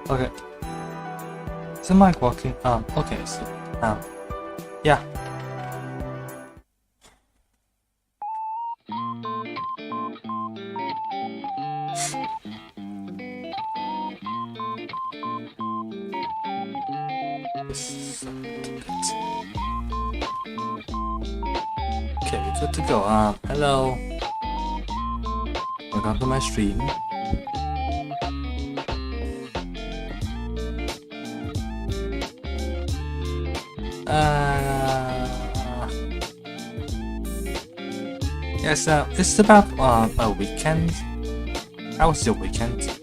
Okay. Is the mic working? Okay, so, yeah. Okay, good to go. Hello. Welcome to my stream. Yes, it's about a weekend. How was your weekend?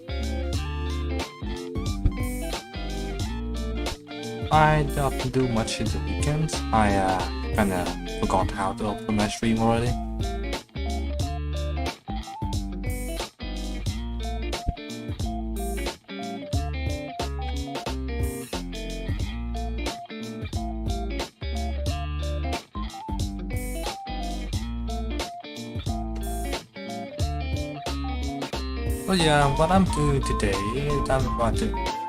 I don't do much in the weekend. I kinda forgot how to open my stream already. Well, yeah, what I'm doing today,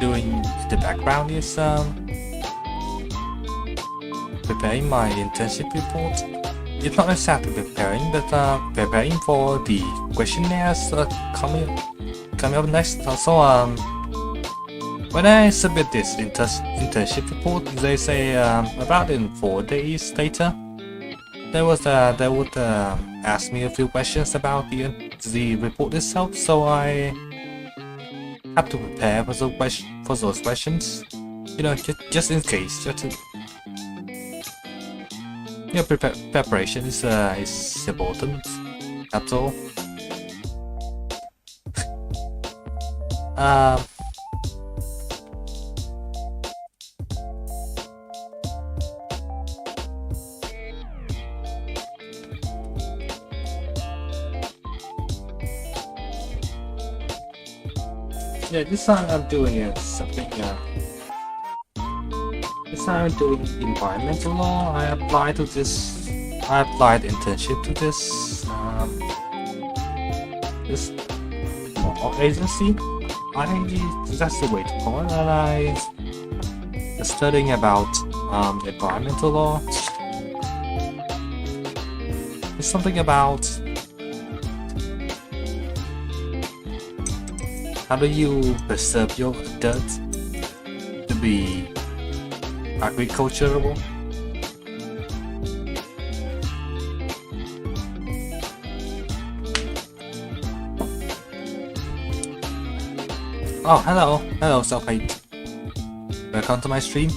doing in the background is preparing my internship report. It's not exactly preparing, but preparing for the questionnaires coming up next. So when I submit this internship report, they say about in 4 days later, they would ask me a few questions about the report itself. So I have to prepare for those questions. You know, just in case, preparation is important. That's all. Yeah, this time I'm doing something. This time I'm doing environmental law. I applied to this I applied internship to this agency. I think that's the way to call it. And I studying about environmental law. It's something about how do you preserve your dirt to be agricultural. Oh, hello, Self-Hate. Welcome to my stream.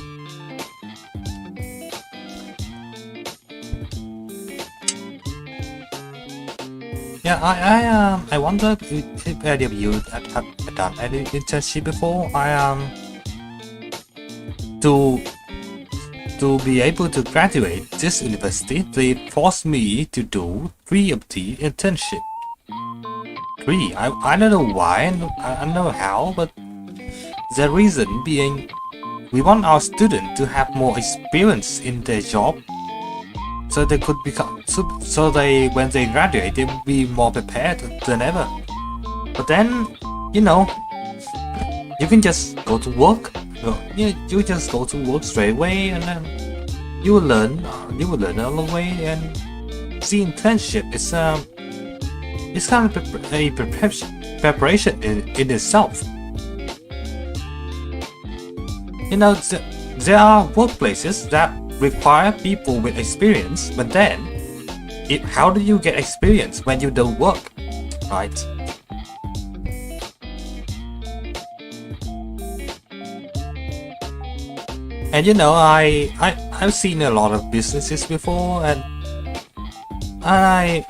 Yeah, I wonder if any of you have done any internship before. To be able to graduate this university, they forced me to do 3 of the internship. 3. I don't know why, I don't know how, but the reason being we want our students to have more experience in their job, so they could become so they when they graduate they will be more prepared than ever. But then, you know, you can just go to work. You just go to work straight away, and then you will learn along the way. And the internship is it's kind of a preparation in itself. You know, there are workplaces that require people with experience, but then how do you get experience when you don't work, right? And you know, I've seen a lot of businesses before, and they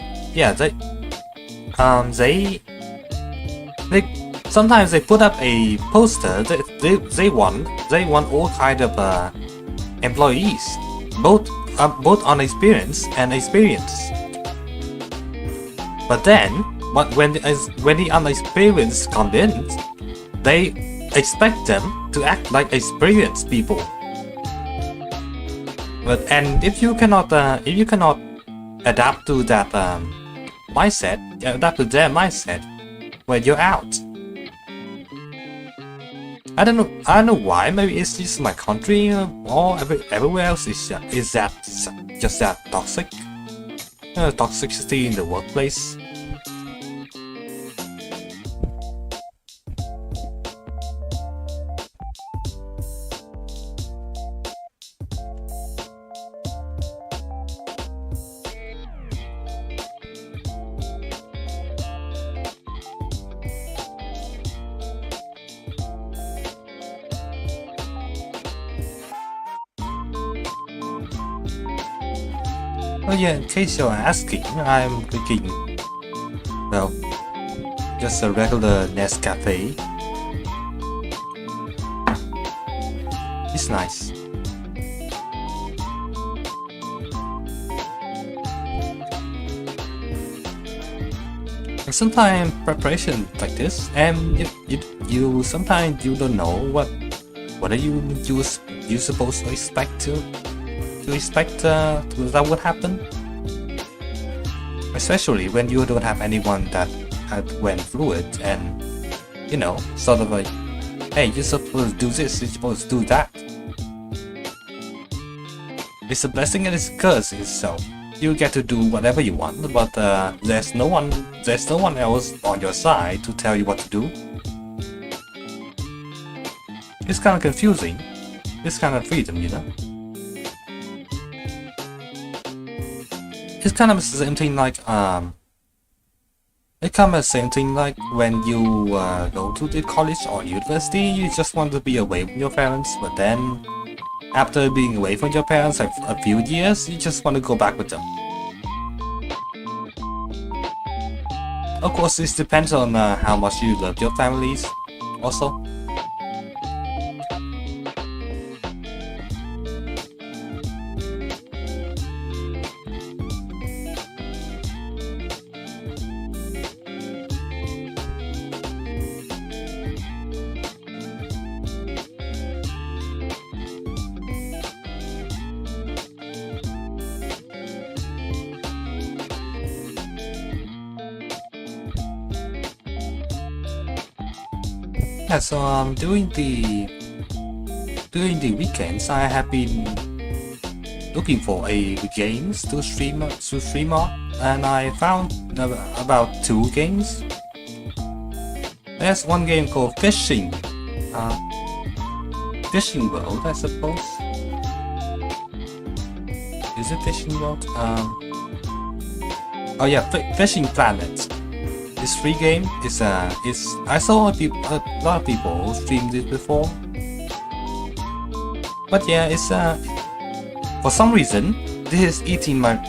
sometimes they put up a poster that they want all kind of employees, both on experience and experience. But then, when the unexperienced come in, they expect them to act like experienced people. And if you cannot adapt to that mindset, adapt to their mindset, well, you're out. I don't know why. Maybe it's just my country, or everywhere else is that just that toxic, toxicity in the workplace. Oh yeah, in case you're asking, I'm drinking, well, just a regular Nescafe. It's nice. And sometimes preparation like this, and you sometimes you don't know what are you supposed to expect that would happen, especially when you don't have anyone that had went through it, and you know, sort of like, hey, you're supposed to do this, you're supposed to do that. It's a blessing and it's a curse itself. You get to do whatever you want, but there's no one else on your side to tell you what to do. It's kind of confusing. It's kind of freedom, you know. It's kind of the same thing like when you go to the college or university. You just want to be away from your parents, but then after being away from your parents like a few years, you just want to go back with them. Of course, this depends on how much you love your families also. Yeah, so during the weekends, I have been looking for a games to stream on, and I found about 2 games. There's one game called Fishing World, I suppose. Is it Fishing World? Oh yeah, Fishing Planet. This free game is I saw a lot of people stream this before, but yeah, it's for some reason this is eating a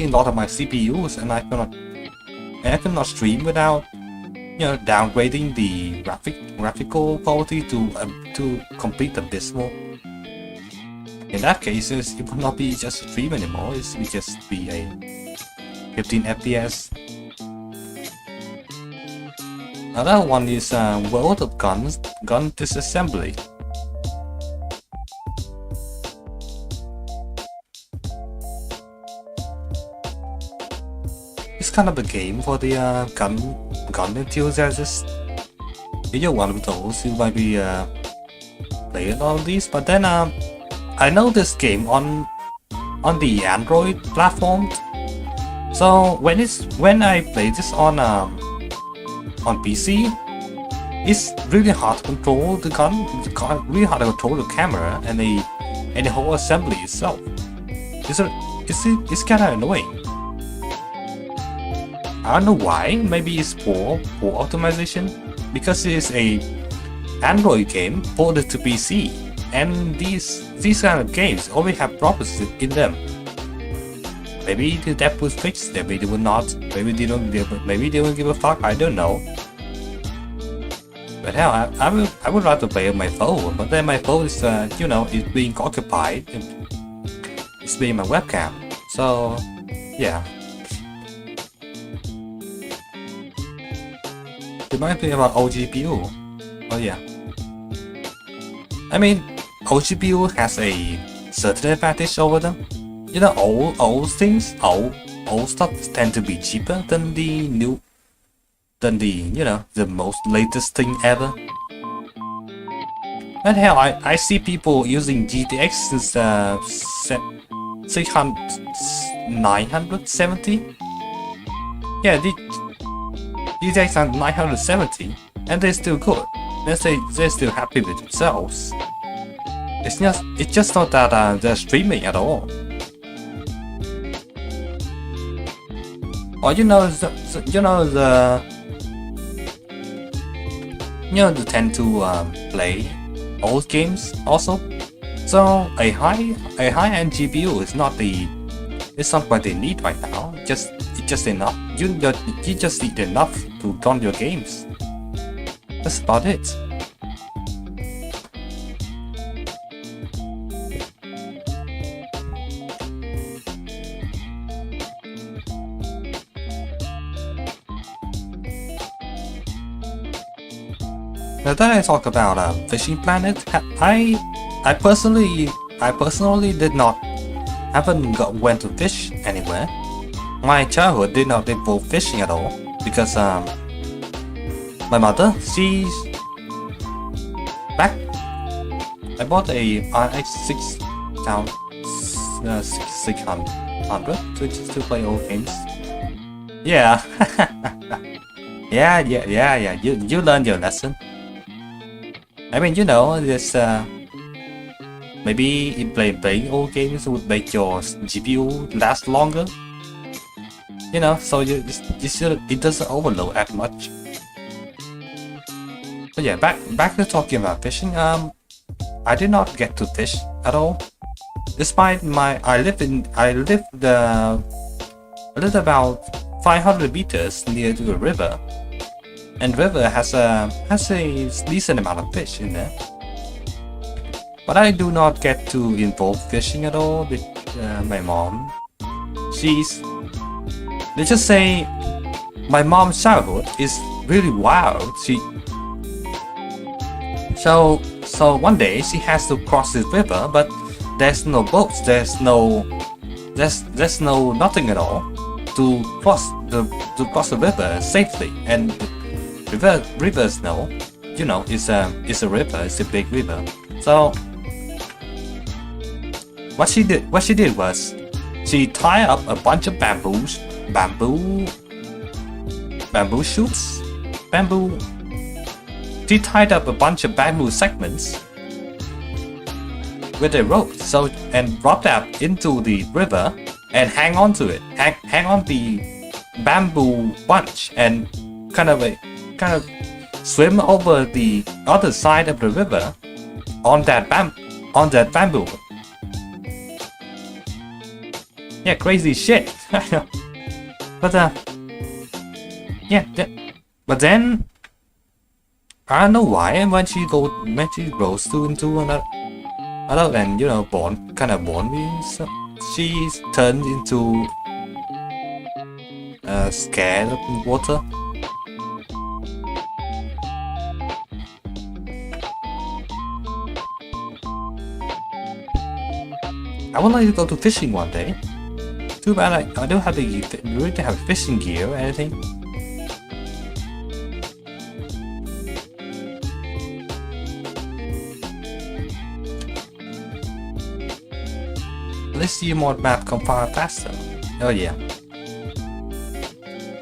lot of my CPUs, and I cannot stream without downgrading the graphical quality to complete abysmal. In that case, it will not be just a stream anymore. It will just be a 15 FPS. Another one is World of Gun Disassembly. It's kind of a game for the gun enthusiasts. If you're one of those who might be playing all of these, but then I know this game on the Android platform. So when I play this on PC, it's really hard to control the gun. Really hard to control the camera and the whole assembly itself. It's kind of annoying. I don't know why. Maybe it's poor optimization, because it's a Android game ported to PC, and these kind of games always have problems in them. Maybe the dev will fix, maybe they will not, maybe they don't give a fuck, I don't know. But hell, I would rather play on my phone, but then my phone is is being occupied, it's being my webcam, so yeah. Reminds me about old GPU. Oh yeah. I mean, old GPU has a certain advantage over them. Old stuff tend to be cheaper than the the most latest thing ever. And hell, I see people using GTX since 970. Yeah, the GTX are 970, and they're still good. They're still happy with themselves. It's just not that they're streaming at all. Or they tend to play old games also. So a high-end GPU is not what they need right now. It's just enough. You just need enough to run your games. That's about it. Now that I talk about Fishing Planet, I personally went to fish anywhere. My childhood did not involve fishing at all, because my mother, I bought a RX 600 to play old games. Yeah. yeah. You learned your lesson. I mean, this maybe playing old games would make your GPU last longer. So it doesn't overload as much. But yeah, back to talking about fishing. I did not get to fish at all, despite I lived about 500 meters near to a river, and river has a decent amount of fish in there. But I do not get to involve fishing at all with my mom. Let's just say my mom's childhood is really wild. So one day she has to cross the river, but there's no boats, there's no nothing at all to cross the river safely, and rivers know you know, it's a river, it's a big river. So what she did was she tied up a bunch of bamboo shoots, she tied up a bunch of bamboo segments with a rope, so and drop that into the river and hang on to it, hang on the bamboo bunch and kind of swim over the other side of the river on that bamboo. Yeah, crazy shit. But yeah, but then I don't know why when she goes into another and you know born so she turns into scared of water. I would like to go to fishing one day. Too bad I don't have really have fishing gear or anything. Let's see more map compile faster. Oh yeah.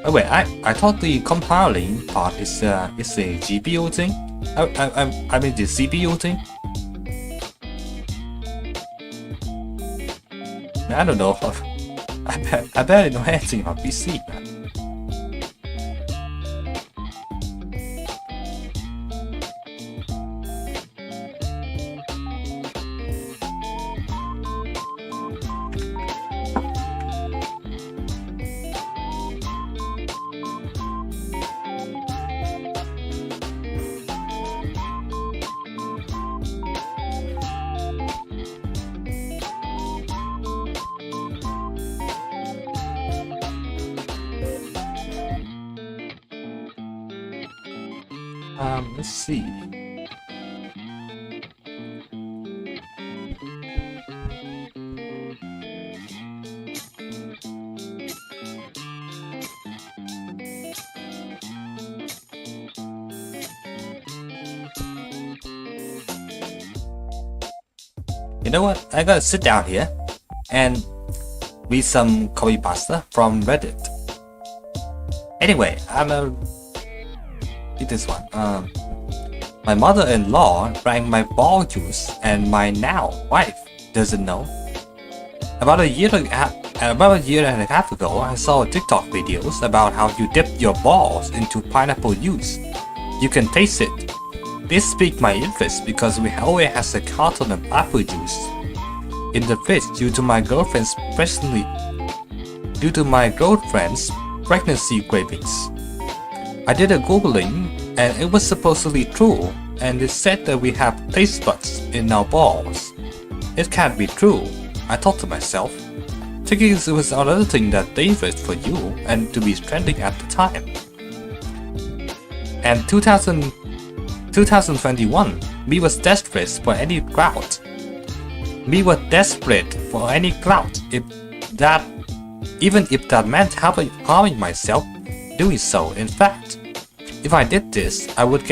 Oh wait, I thought the compiling part is a GPU thing. I mean the CPU thing. I don't know. I barely know anything about PC, man. Let's see. You know what? I gotta sit down here and read some copy pasta from Reddit. Anyway, I'm gonna read this one. My mother-in-law drank my ball juice and my now wife doesn't know. About a year and a half ago, I saw TikTok videos about how you dip your balls into pineapple juice. You can taste it. This piqued my interest because we always has a carton of apple juice in the fridge due to my girlfriend's pregnancy cravings. I did a googling and it was supposedly true, and it said that we have taste buds in our balls. It can't be true, I thought to myself, thinking it was another thing that dangerous for you and to be trending at the time. And 2021, we was desperate for any clout. Even if that meant harming myself doing so. In fact, if I did this, I would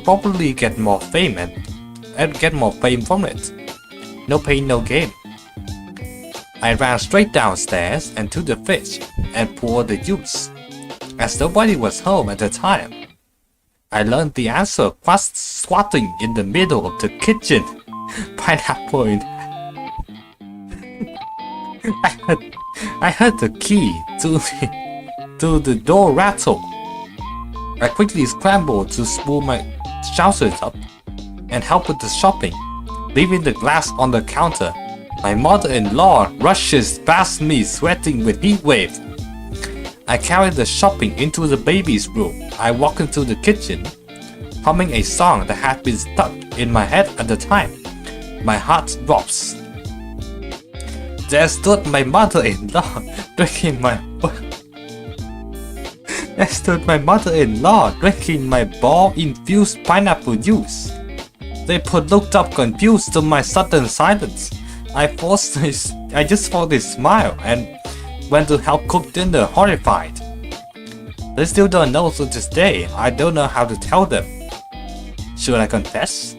probably get more fame and get more fame from it. No pain, no gain. I ran straight downstairs and to the fridge and poured the juice. As nobody was home at the time, I learned the answer whilst squatting in the middle of the kitchen. Pineapple in. I heard the key to the door rattle. I quickly scrambled to spool my trousers up and help with the shopping, leaving the glass on the counter. My mother-in-law rushes past me sweating with heat wave. I carried the shopping into the baby's room. I walk into the kitchen, humming a song that had been stuck in my head at the time. My heart drops. There stood my mother-in-law drinking my ball-infused pineapple juice. They looked up confused to my sudden silence. I just forced a smile and went to help cook dinner horrified. They still don't know to this day. I don't know how to tell them. Should I confess?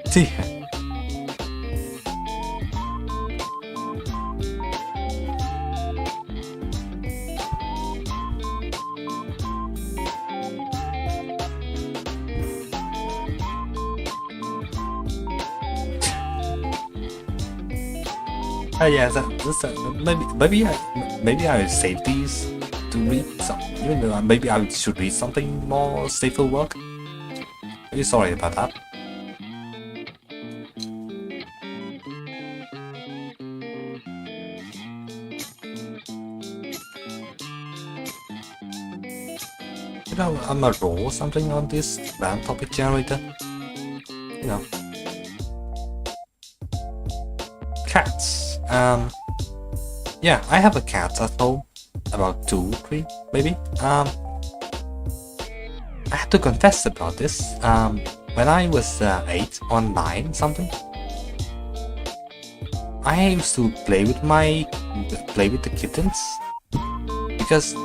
See. Yeah, maybe I will save these to read some. Maybe I should read something more safer work. Really sorry about that. I'm gonna roll something on this random topic generator. Cats. Yeah, I have a cat at home. About 2, 3, maybe. I have to confess about this. When I was 8 or 9 something, I used to play with the kittens because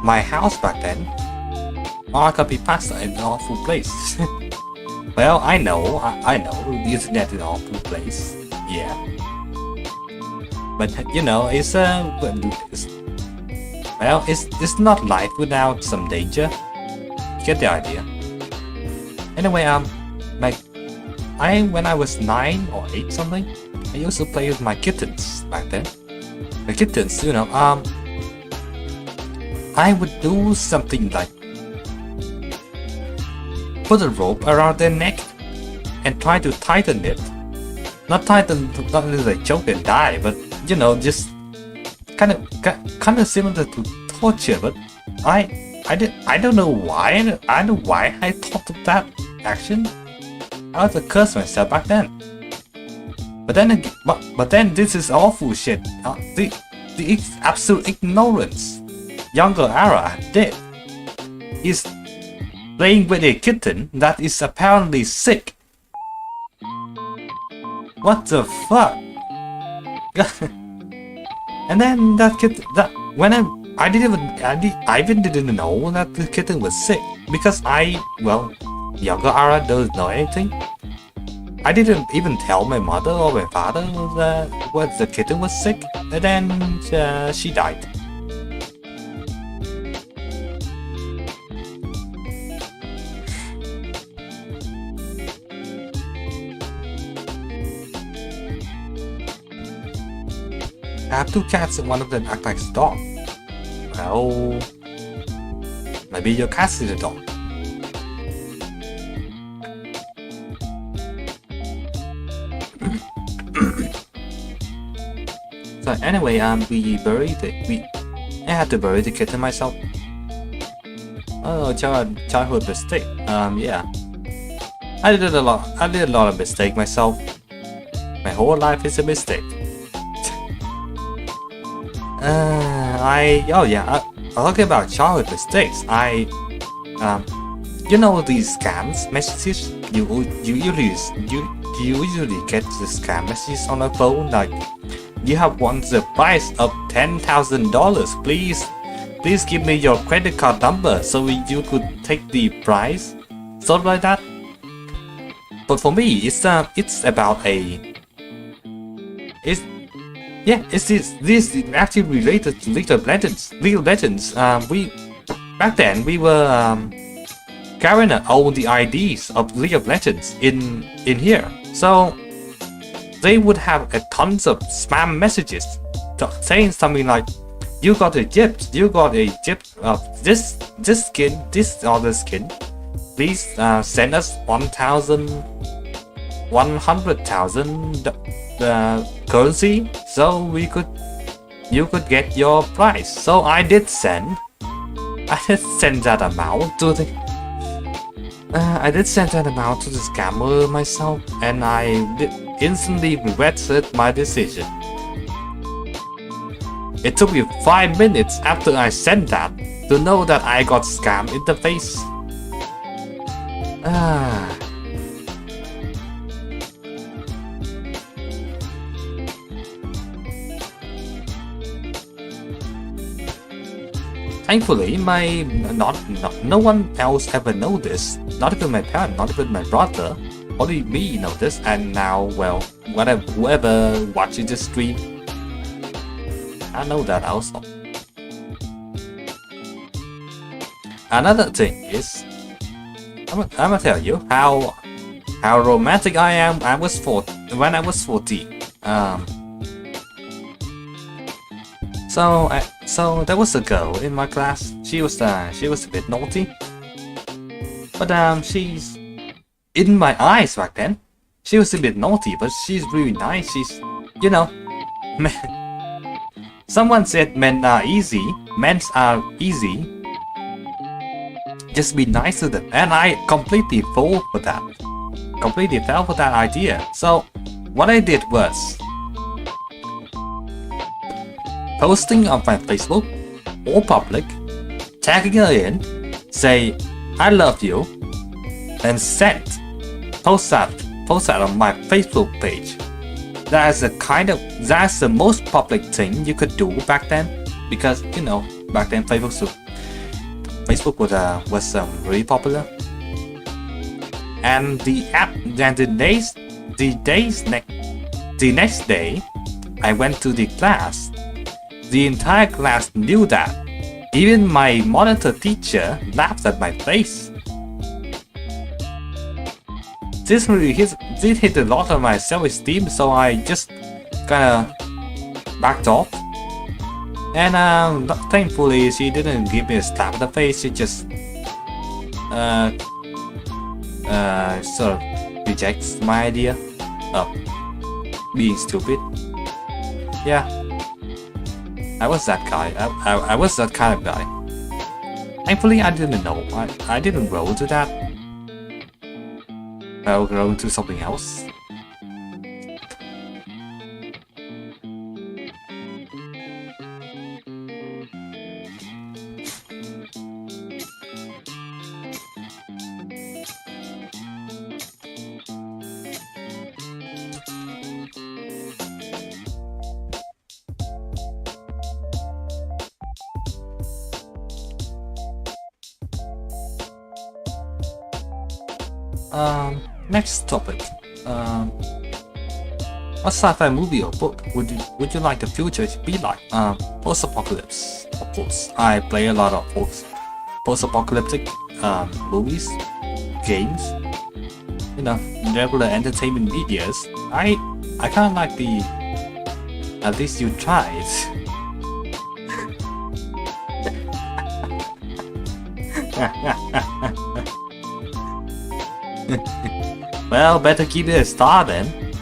my house back then, could be passed in an awful place. Well, I know the internet is an awful place. Yeah. But it's it's not life without some danger. Get the idea. Anyway, when I was 9 or 8 something, I used to play with my kittens back then. The kittens, I would do something like put a rope around their neck and try to tighten it. Not tighten, not as they choke and die, but just kind of similar to torture. But I don't know why. I don't know why I thought of that action. I was a curse myself back then. But then this is awful shit. The absolute ignorance younger era did is playing with a kitten that is apparently sick. What the fuck? And then that kitten, I even didn't know that the kitten was sick because younger era doesn't know anything. I didn't even tell my mother or my father that the kitten was sick, and then she died. I have 2 cats and one of them acts like a dog. Well, maybe your cat is a dog. So anyway, I had to bury the kitten myself. Oh, childhood mistake. Yeah. I did a lot of mistake myself. My whole life is a mistake. Talking about childhood mistakes, these scams messages, you usually get the scam messages on a phone like, you have won the prize of $10,000. Please give me your credit card number so you could take the prize, something like that. But for me, it's about this is actually related to League of Legends. Back then we were carrying all the IDs of League of Legends in here, so they would have tons of spam messages saying something like, you got a gift of this skin, this other skin. Please send us 100,000 currency so you could get your prize. So I did send that amount to the scammer myself, and I instantly regretted my decision. It took me 5 minutes after I sent that to know that I got scammed in the face. Thankfully, no one else ever know this. Not even my parents, not even my brother. Only me know this, and now, well, whoever watches this stream, I know that also. Another thing is, I'm gonna tell you how romantic I am. When I was 14. So there was a girl in my class. She was a bit naughty, but she's in my eyes back then. She was a bit naughty, but she's really nice. She's, you know, someone said men are easy. Men are easy. Just be nice to them, and I completely fell for that. Completely fell for that idea. So what I did was posting on my Facebook or public, tagging her in, say I love you, and post that on my Facebook page. That's the most public thing you could do back then, because you know back then Facebook was really popular. And the next day, I went to the class. The entire class knew that. Even my monitor teacher laughed at my face. This really hit a lot of my self-esteem, so I just kinda backed off. And thankfully, she didn't give me a slap in the face. She just sort of rejects my idea of being stupid. Yeah, I was that guy. I was that kind of guy. Thankfully, I didn't know. I didn't grow to that. I'll grow into something else. Next topic. What sci-fi movie or book would you like the future to be like? Post-apocalypse, of course. I play a lot of post-apocalyptic movies, games. You know, regular entertainment medias. I kind of like the. At least you tried. Well, better keep it a star then.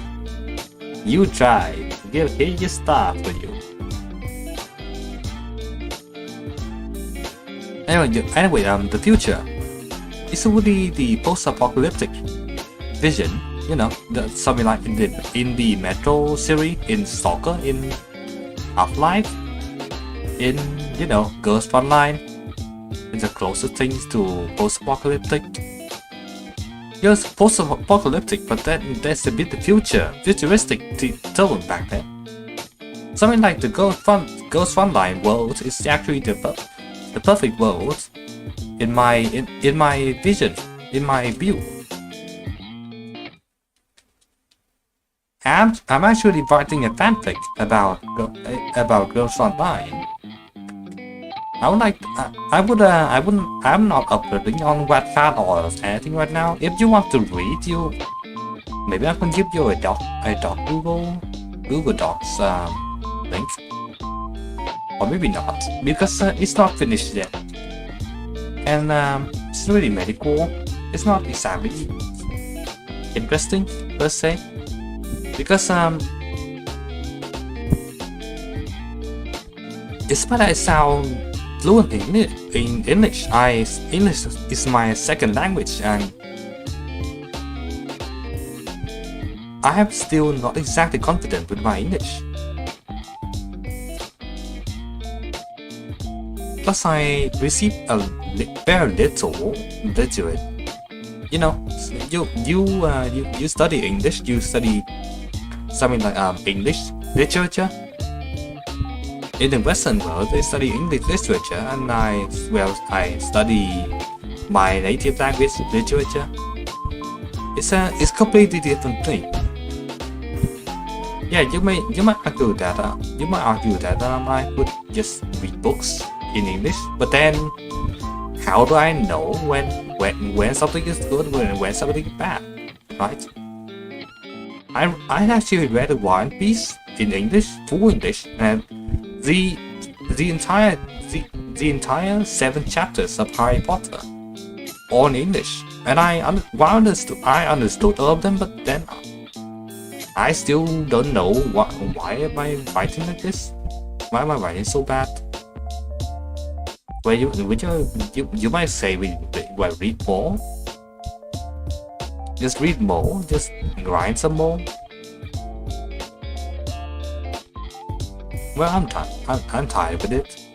You tried. Here's your star for you. Anyway, the future. It's really the post-apocalyptic vision. You know, something like in the Metro series, in Stalker, in Half-Life, in Ghost Online. It's the closest things to post-apocalyptic. Yes, post-apocalyptic, but then there's a bit the futuristic tone back then. Something like the Ghost Frontline world is actually the perfect world in my vision, in my view. And I'm actually writing a fanfic about Ghost Frontline. I'm not uploading on Wattpad or anything right now. If you want to read, maybe I can give you a Google Docs link, or maybe not, because it's not finished yet, and it's really medical. It's not exactly interesting per se, because despite I sound fluent in English, English is my second language, and I am still not exactly confident with my English. Plus, I received a very little literate. You know, you study English, you study something like English literature. In the Western world, they study English literature, and I study my native language literature. It's completely different thing. Yeah, you might argue that I could just read books in English, but then how do I know when something is good, when something is bad, right? I actually read War and Peace in English, full English, and the entire 7 chapters of Harry Potter, all in English, and I understood all of them, but then I still don't know why am I writing like this? Why am I writing so bad? Well, you might say we read more. Just read more, just grind some more. Well, I'm tired with it.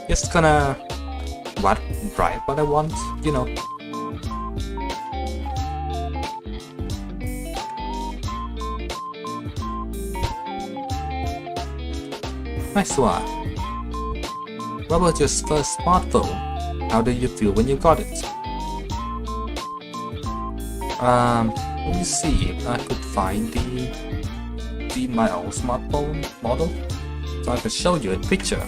Just gonna write what I want, you know. Nice one. What was your first smartphone? How did you feel when you got it? Let me see if I could find my own smartphone model, so I could show you a picture.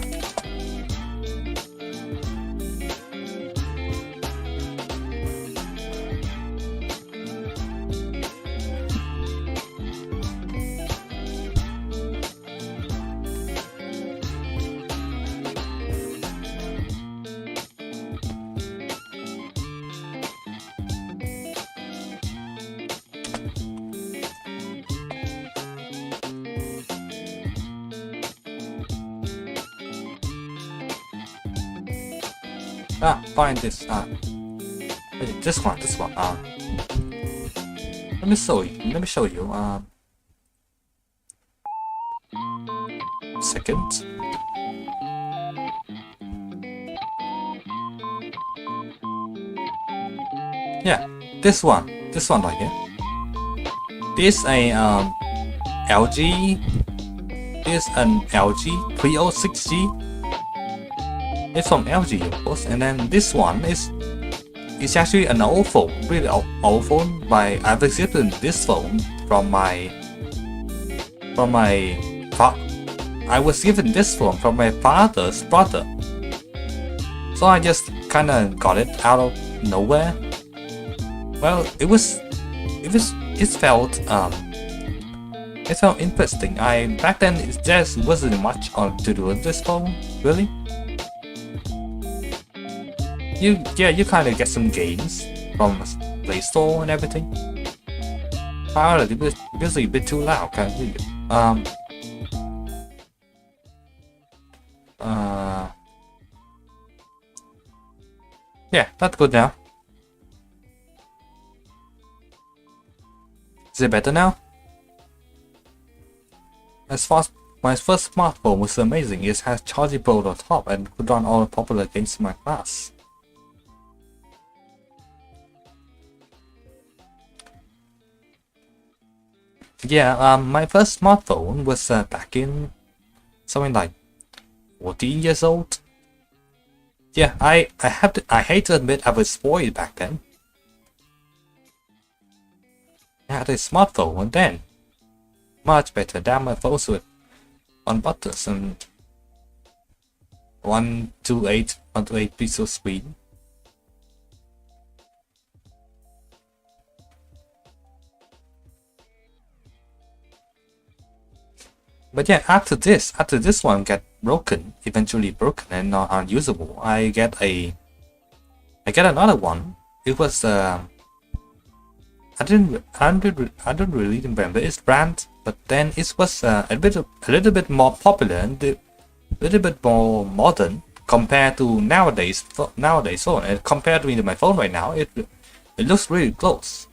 Find this. This one. Let me show you. Second. Yeah, this one right here. This LG. This an LG 306G. It's from LG, of course, and then this one is actually an old phone, really old phone. I received this phone I was given this phone from my father's brother, so I just kind of got it out of nowhere. Well, it felt interesting. Back then it just wasn't much to do with this phone, really. You kind of get some games from Play Store and everything. However, it's a bit too loud, can't you? Yeah, that's good now. Is it better now? As far as my first smartphone was amazing. It has charging port on top and could run all the popular games in my class. Yeah, my first smartphone was back in something like 14 years old. Yeah, I hate to admit I was spoiled back then. I had a smartphone then. Much better than my phones with on buttons and 128 pixel screen. But yeah, after this one eventually broken and not unusable, I get another one. It was I don't really remember its brand, but then it was a little bit more popular and a little bit more modern compared to nowadays phone. And compared to my phone right now, it looks really close.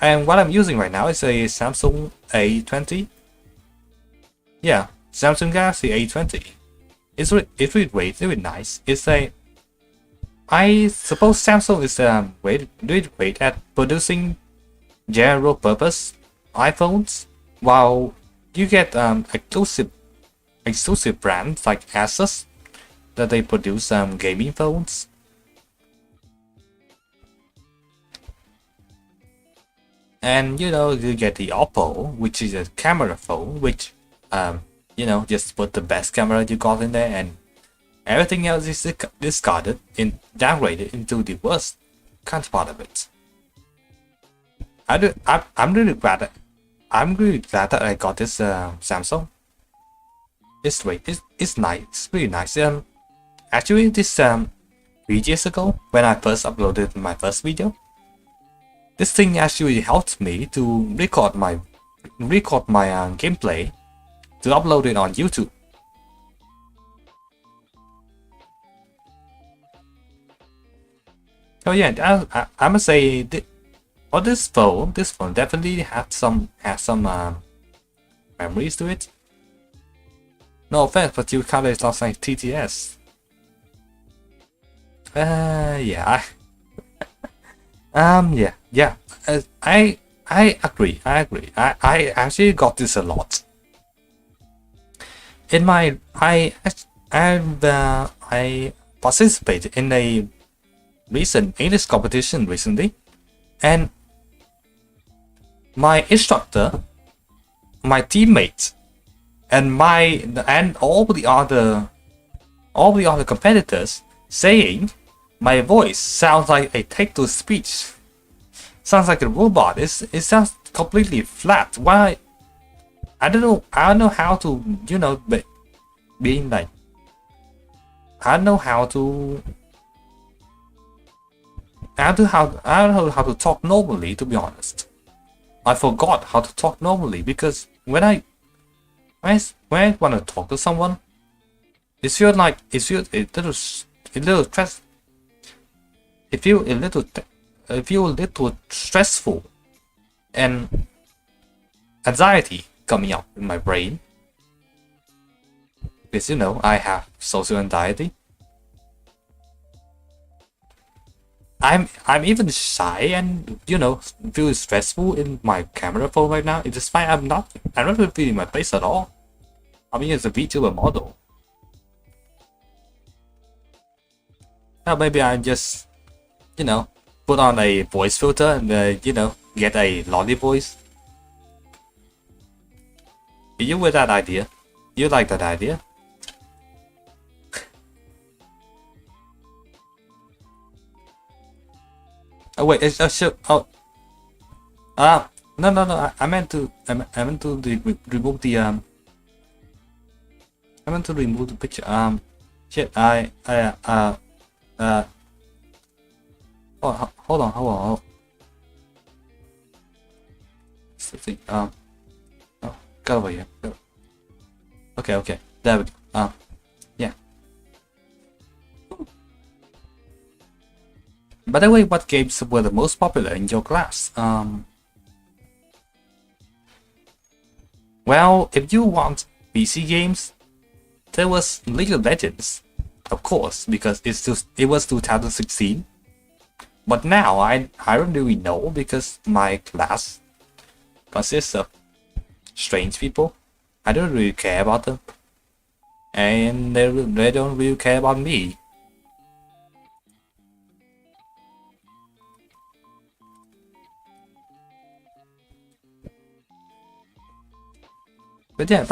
And what I'm using right now is a Samsung A20. Yeah, Samsung Galaxy A20. It's really great. It's really nice. I suppose Samsung is really great at producing general purpose iPhones, while you get exclusive exclusive brands like Asus that they produce gaming phones. And you know, you get the Oppo, which is a camera phone, which you know, just put the best camera you got in there, and everything else is discarded and downgraded into the worst counterpart of it. I'm really glad that I got this Samsung. It's great. It's nice. It's really nice. Actually, this 3 years ago, when I first uploaded my first video, this thing actually helped me to record my gameplay to upload it on YouTube. Oh yeah, I must say, this phone definitely had some memories to it. No offense, but you kind of sounds like TTS. Yeah. Yeah. I agree. I actually got this a lot. In my I participated in a recent English competition recently, and my instructor, my teammates, and all the other competitors saying my voice sounds like a text-to-speech. Sounds like a robot. It sounds completely flat. Why? I don't know how to, you know, being like, I don't know how to talk normally, to be honest. I forgot how to talk normally because when I want to talk to someone, it feels a little stress. It feels a little stressful and anxiety coming up in my brain. Because you know, I have social anxiety. I'm even shy and, you know, feel stressful in my camera phone right now. It's fine. I'm not feeling my face at all. I mean, it's a VTuber model. Now maybe I just, you know, put on a voice filter and you know, get a lolly voice. Are you with that idea? You like that idea? Oh wait, it's should. Oh, no. I meant to remove the I meant to remove the picture. Shit. Oh, hold on. See, oh, got over here. Okay. There we go. Yeah. By the way, what games were the most popular in your class? Well, if you want PC games, there was League of Legends, of course, because it was 2016. But now I don't really know because my class consists of strange people. I don't really care about them, and they don't really care about me. But yeah,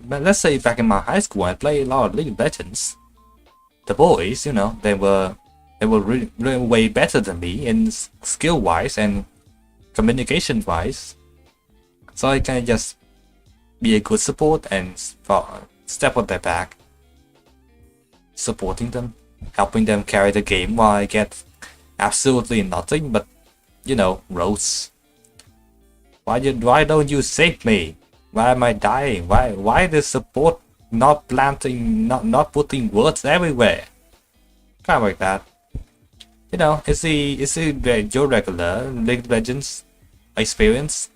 let's say back in my high school, I played a lot of League of Legends. The boys, you know, they were really way better than me in skill wise and communication wise. So I can just be a good support and step on their back, supporting them, helping them carry the game while I get absolutely nothing but, you know, roasts. Why don't you save me? Why am I dying? Why the support not putting words everywhere? Kind of like that. You know, it's your regular League of Legends experience.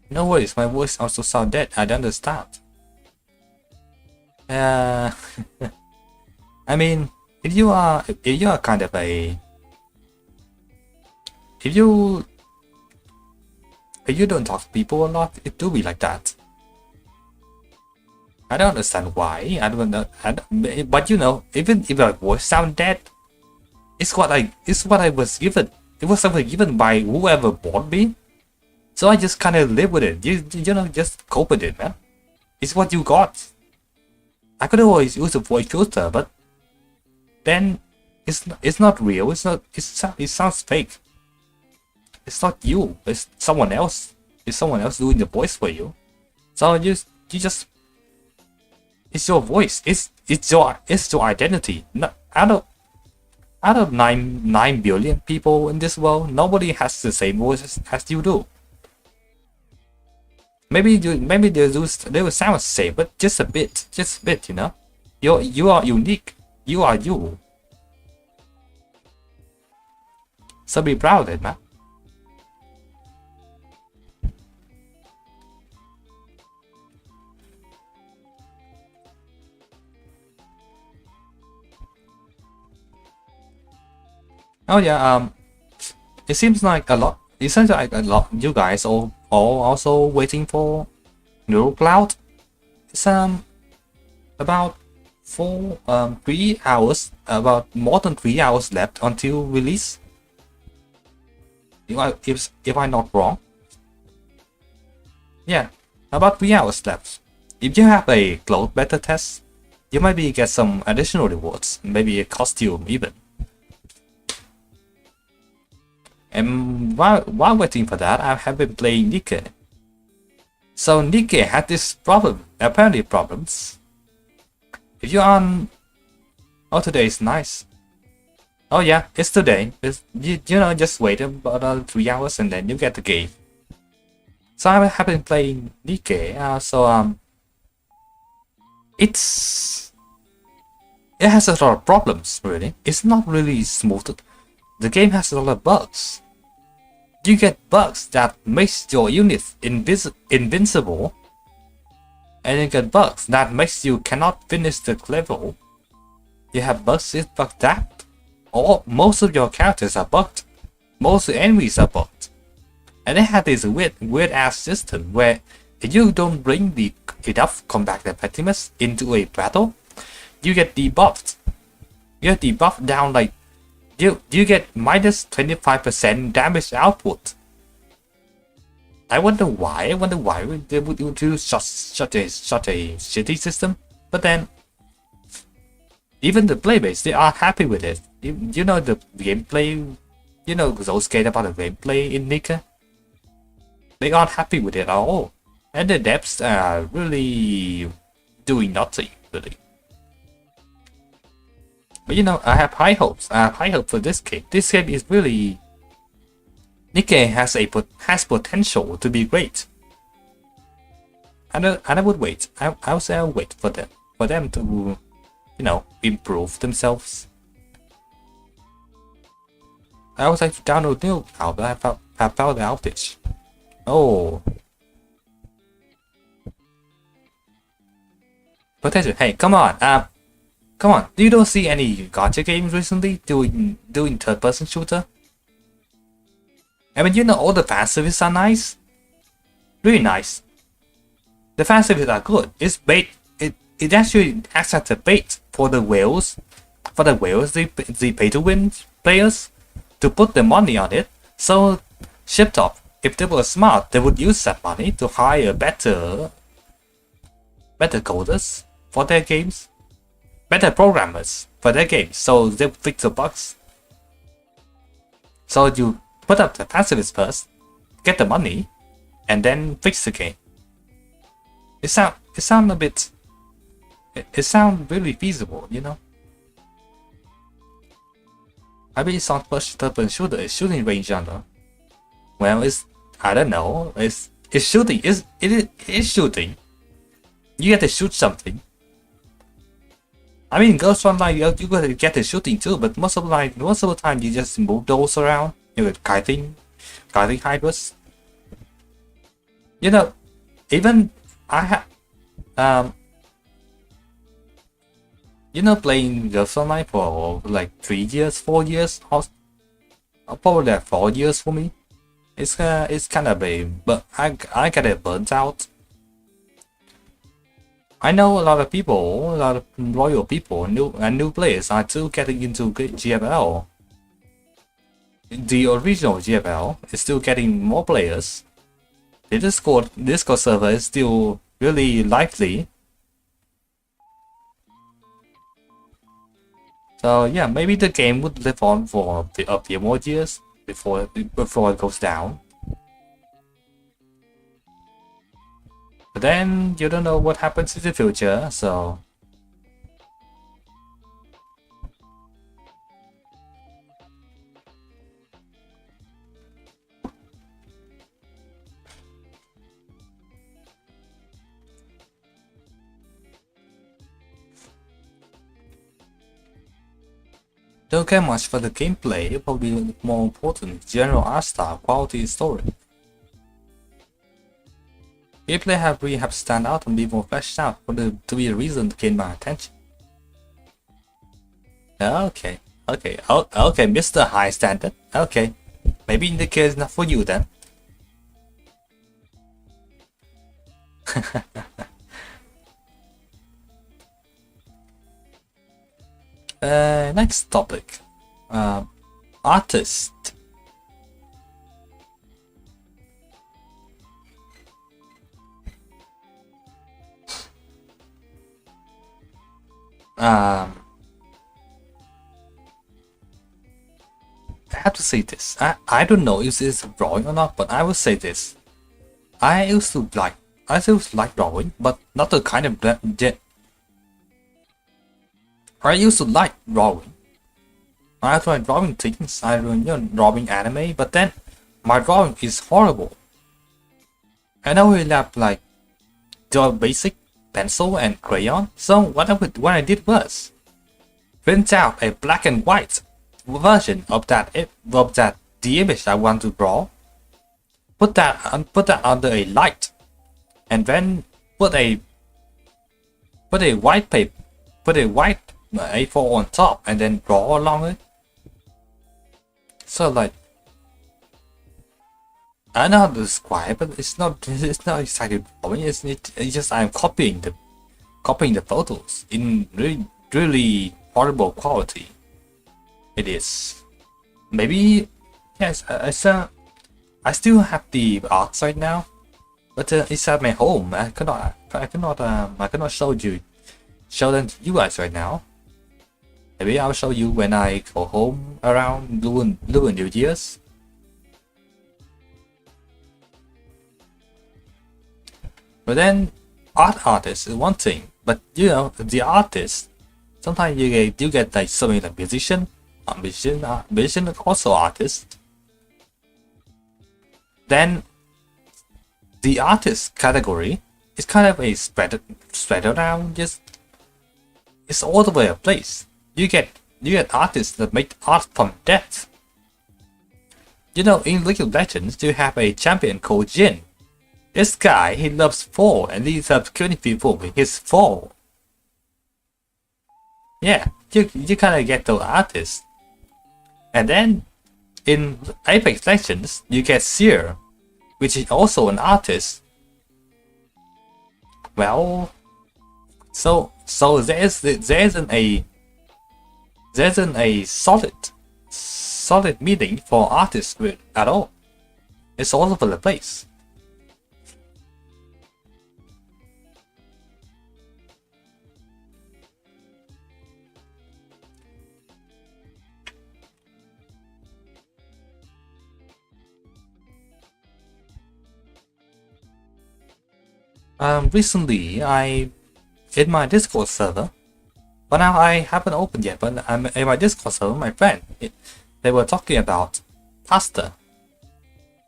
No worries, my voice also sound dead. I don't understand. I mean, if you are kind of a, if you don't talk to people a lot, it do be like that. I don't understand why. I don't know. But you know, even if my voice sound dead, it's what I was given. It was something given by whoever bought me. So I just kind of live with it. You know, just cope with it, man. It's what you got. I could always use a voice filter, but then it's not real. It sounds fake. It's not you. It's someone else. It's someone else doing the voice for you. So you just it's your voice. It's your identity. No, out of 9 billion people in this world, nobody has the same voice as you do. Maybe they will sound the same, but just a bit, you know. You are unique. You are you. So be proud of it, man. Oh yeah, it seems like a lot. It seems like a lot. You guys all also waiting for Neural Cloud. It's about 3 hours, about more than 3 hours left until release. If I'm not wrong. Yeah, about 3 hours left. If you have a cloud beta test, you might get some additional rewards, maybe a costume even. And while waiting for that, I have been playing Nikke. So Nikke had this problem, apparently problems. If you're on... Oh, today is nice. Oh yeah, it's today. You know, just wait about 3 hours and then you get the game. So I have been playing Nikke, it has a lot of problems, really. It's not really smooth. The game has a lot of bugs. You get bugs that makes your units invincible, and you get bugs that makes you cannot finish the level. You have bugs this, bug that, or most of your characters are bugged. Most enemies are bugged, and they have this weird ass system where if you don't bring enough combat effectiveness into a battle, you get debuffed. You get debuffed down like. You get minus 25% damage output. I wonder why they would do such a shitty system. But then, even the playbase, they are happy with it. You know the gameplay. You know those scared about the gameplay in Nikke. They aren't happy with it at all, and the devs are really doing nothing really. But you know, I have high hopes. I have high hope for this game. This game is really... Nikke has potential to be great. And I would wait. I would say I'll wait for them to, you know, improve themselves. I was like to download new cloud, but I found the outage. Oh. Potential. Hey, come on. Come on, you don't see any gacha games recently doing third-person shooter? I mean, you know, all the fan services are nice, really nice. The fan services are good. It's bait. It actually acts as a bait for the whales, the pay-to-win players, to put the money on it. So, Shiptop, if they were smart, they would use that money to hire better coders for their games. Better programmers for their games, so they fix the bugs. So you put up the fan service first, get the money, and then fix the game. It sound really feasible, you know. I mean, it's not third-person shooter. It's shooting range genre. Well, I don't know. It's shooting. It is shooting. You get to shoot something. I mean, Ghost Online, you gotta get the shooting too, but most of the time you just move those around. You get kiting hydras. You know, even I have you know, playing Ghost Online for like 3 years, 4 years, or probably like 4 years for me. It's kind of but I get it burnt out. I know a lot of people, a lot of loyal people, new players are still getting into GFL. The original GFL is still getting more players. The Discord server is still really lively. So yeah, maybe the game would live on for a few more years before it goes down. But then you don't know what happens in the future, so don't care much for the gameplay, probably more important, general art style, quality story. Gameplay really have to stand out and be more fleshed out to be a reason to gain my attention. Okay, okay, Mr. High Standard. Okay, maybe in the case not for you then. Next topic. Artist. I have to say this. I don't know if this is wrong or not, but I will say this. I used to like drawing, but not the kind of I used to like drawing. I tried drawing things, drawing anime, but then my drawing is horrible. And I will have like draw basic pencil and crayon. So what I did was print out a black and white version of the image I want to draw. Put that under a light, and then put a white paper, put a white A4 on top, and then draw along it. So like, I know how to describe, but it's not exactly drawing. It's just I'm copying the photos in really horrible quality. It is. Maybe yes. I still have the art right now, but it's at my home. I cannot show them to you guys right now. Maybe I'll show you when I go home around Lunar New Year's. But then artist is one thing, but you know the artist. Sometimes you get like something like musician is also artist. Then the artist category is kind of a spread around. Just it's all over the place. You get artists that make art from death. You know, in League of Legends, you have a champion called Jin. This guy, he loves fall, and he loves killing people with his fall. Yeah, you kind of get those artists. And then in Apex Legends, you get Seer, which is also an artist. Well, so there isn't a solid meaning for artists at all. It's all over the place. Recently in my Discord server, but now I haven't opened yet, but I'm in my Discord server, my friend, they were talking about pasta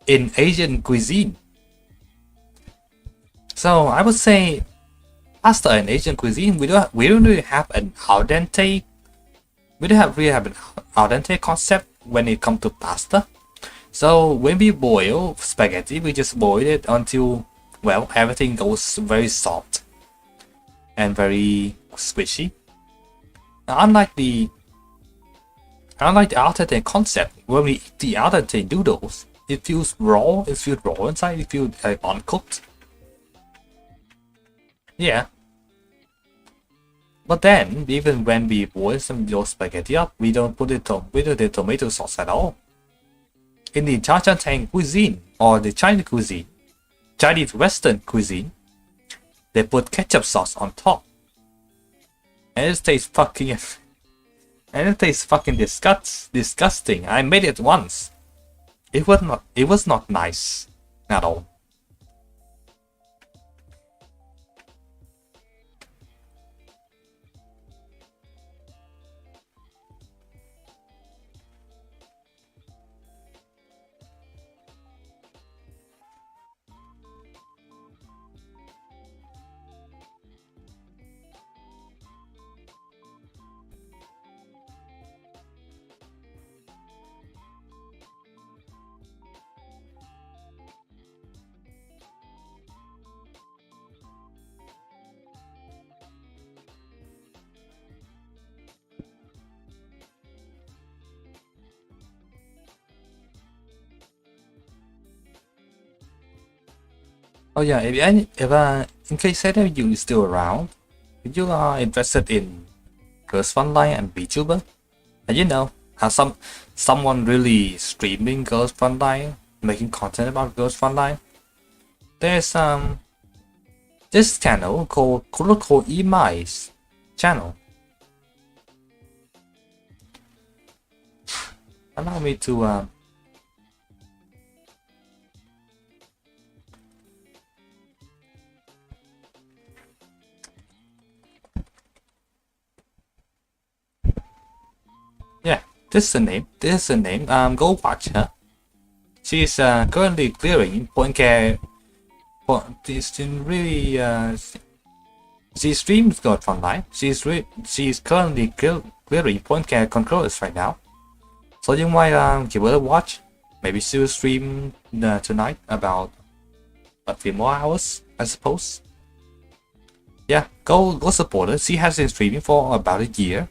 in Asian cuisine. So I would say pasta in Asian cuisine, we don't really have an al dente. We don't really have an al dente concept when it comes to pasta. So when we boil spaghetti, we just boil it until, well, everything goes very soft and very squishy. Now, unlike the al dente concept, when we eat the al dente noodles, it feels raw. It feels raw inside. It feels uncooked. Yeah, But then, even when we boil some your spaghetti up, we don't put the tomato sauce at all. In the Cha-Cha-Tang cuisine or the Chinese Western cuisine, they put ketchup sauce on top, and it tastes fucking disgusting. I made it once. It was not nice at all. Oh yeah, in case any of you is still around, if you are interested in Girls Frontline and VTuber, and you know how someone really streaming Girls Frontline, making content about Girls Frontline, there's this channel called Imai's channel. Allow me to yeah, this is the name. Go watch her. She's currently clearing point care. This really she streams God Frontline. She's currently clearing point care controllers right now. So you might give her a watch. Maybe she'll stream tonight about a few more hours, I suppose. Yeah, go support her. She has been streaming for about a year.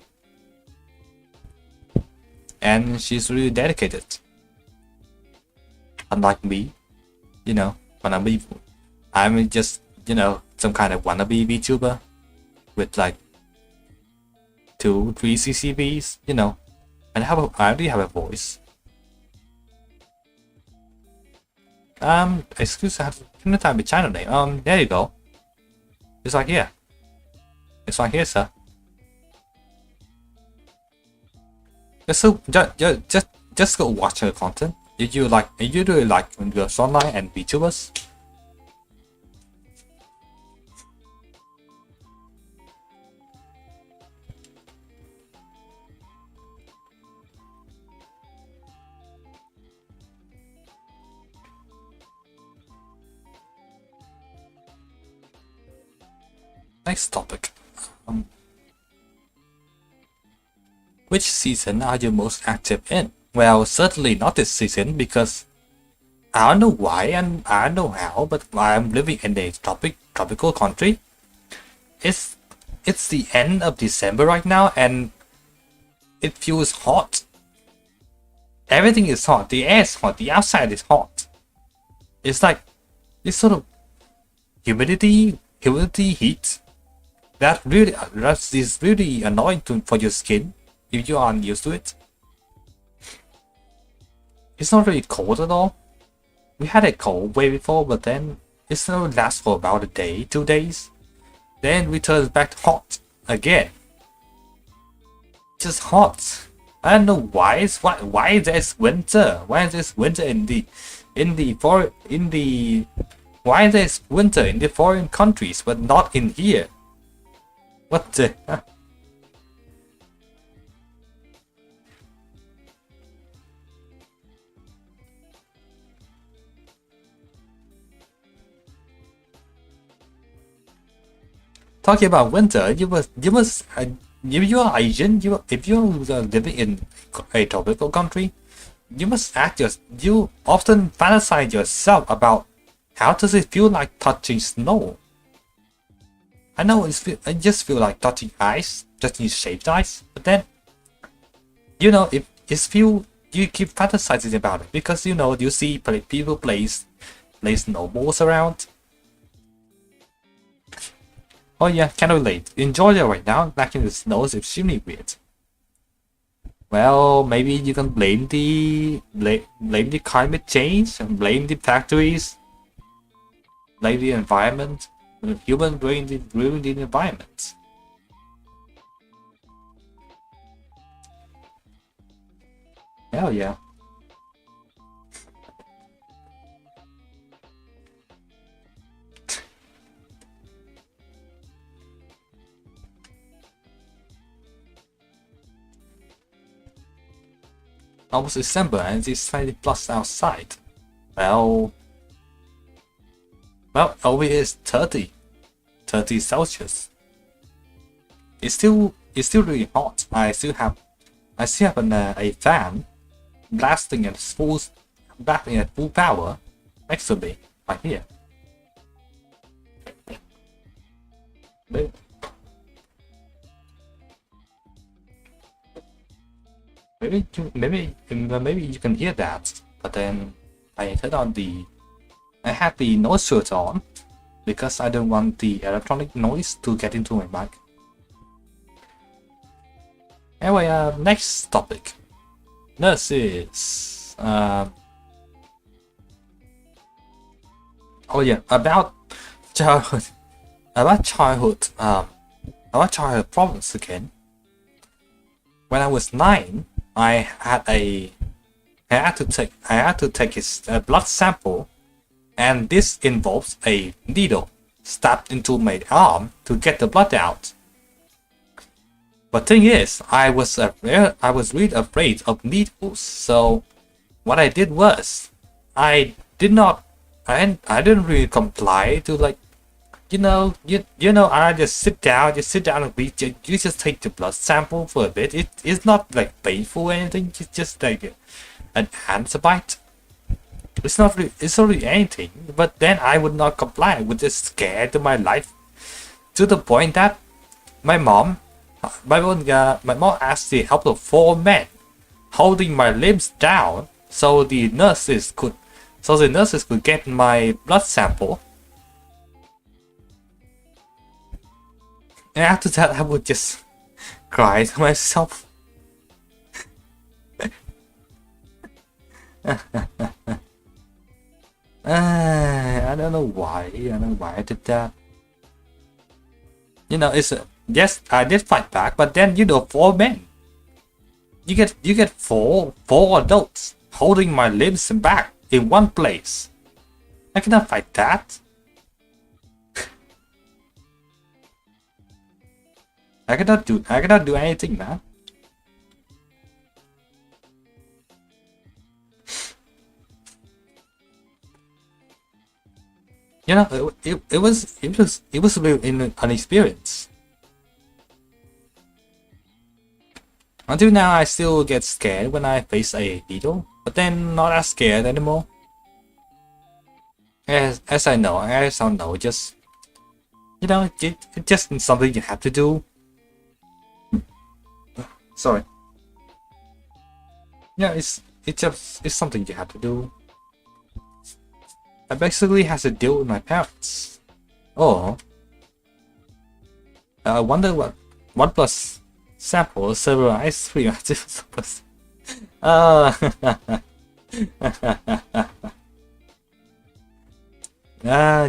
And she's really dedicated. Unlike me, you know, I'm just, you know, some kind of wannabe VTuber with like 2-3 CCVs, you know, and I already have a voice. Excuse me, I have to type the channel name. There you go. It's like here. It's like here, sir. Just go watch her content. If you really like Girls Online and VTubers. Next topic. Which season are you most active in? Well, certainly not this season because I don't know why and I don't know how, but I'm living in a tropical country. It's the end of December right now and it feels hot. Everything is hot. The air is hot. The outside is hot. It's like this sort of humidity heat that is really annoying for your skin if you aren't used to it. It's not really cold at all. We had a cold way before, but then it's only lasts for about a day, 2 days. Then we turn back hot again. Just hot. I don't know why there's winter. Why is this winter why there's winter in the foreign countries but not in here? What the? Talking about winter, you must if you are Asian, if you're living in a tropical country, you often fantasize yourself about how does it feel like touching snow. I know I just feel like touching ice, touching shaved ice, but then you know you keep fantasizing about it because you know you see people play snowballs around. Oh yeah, can relate. In Georgia right now, back in the snow is extremely weird. Well, maybe you can blame the climate change, and blame the factories, blame the environment. Human ruin the environment. Hell yeah. Almost December and it's slightly plus outside. Well, over here is 30 Celsius. It's still really hot. I still have a fan blasting at full power next to me right here. Maybe you can hear that, but then I had the noise filter on because I don't want the electronic noise to get into my mic. Anyway, next topic. Nurses. Oh yeah, about childhood. About childhood problems again. When I was 9, I had to take his blood sample, and this involves a needle stabbed into my arm to get the blood out. But thing is, I was really afraid of needles, so what I did was I didn't really comply to, like, I just sit down and read. You just take the blood sample for a bit. It's not like painful or anything. It's just like an answer bite. It's not really anything. But then I would not comply. I would just scared to my life, to the point that my mom asked the help of 4 men holding my limbs down so the nurses could get my blood sample. And after that, I would just cry to myself. I don't know why. I did that. Yes, I did fight back, but then 4 men. You get four adults holding my limbs back in one place. I cannot fight that. I cannot do anything, man. It was really an experience. Until now, I still get scared when I face a needle, but then not as scared anymore. As I don't know, just it's just something you have to do. Sorry. Yeah, it's something you have to do. I basically have to deal with my parents. Oh. I wonder what OnePlus sample several ice cream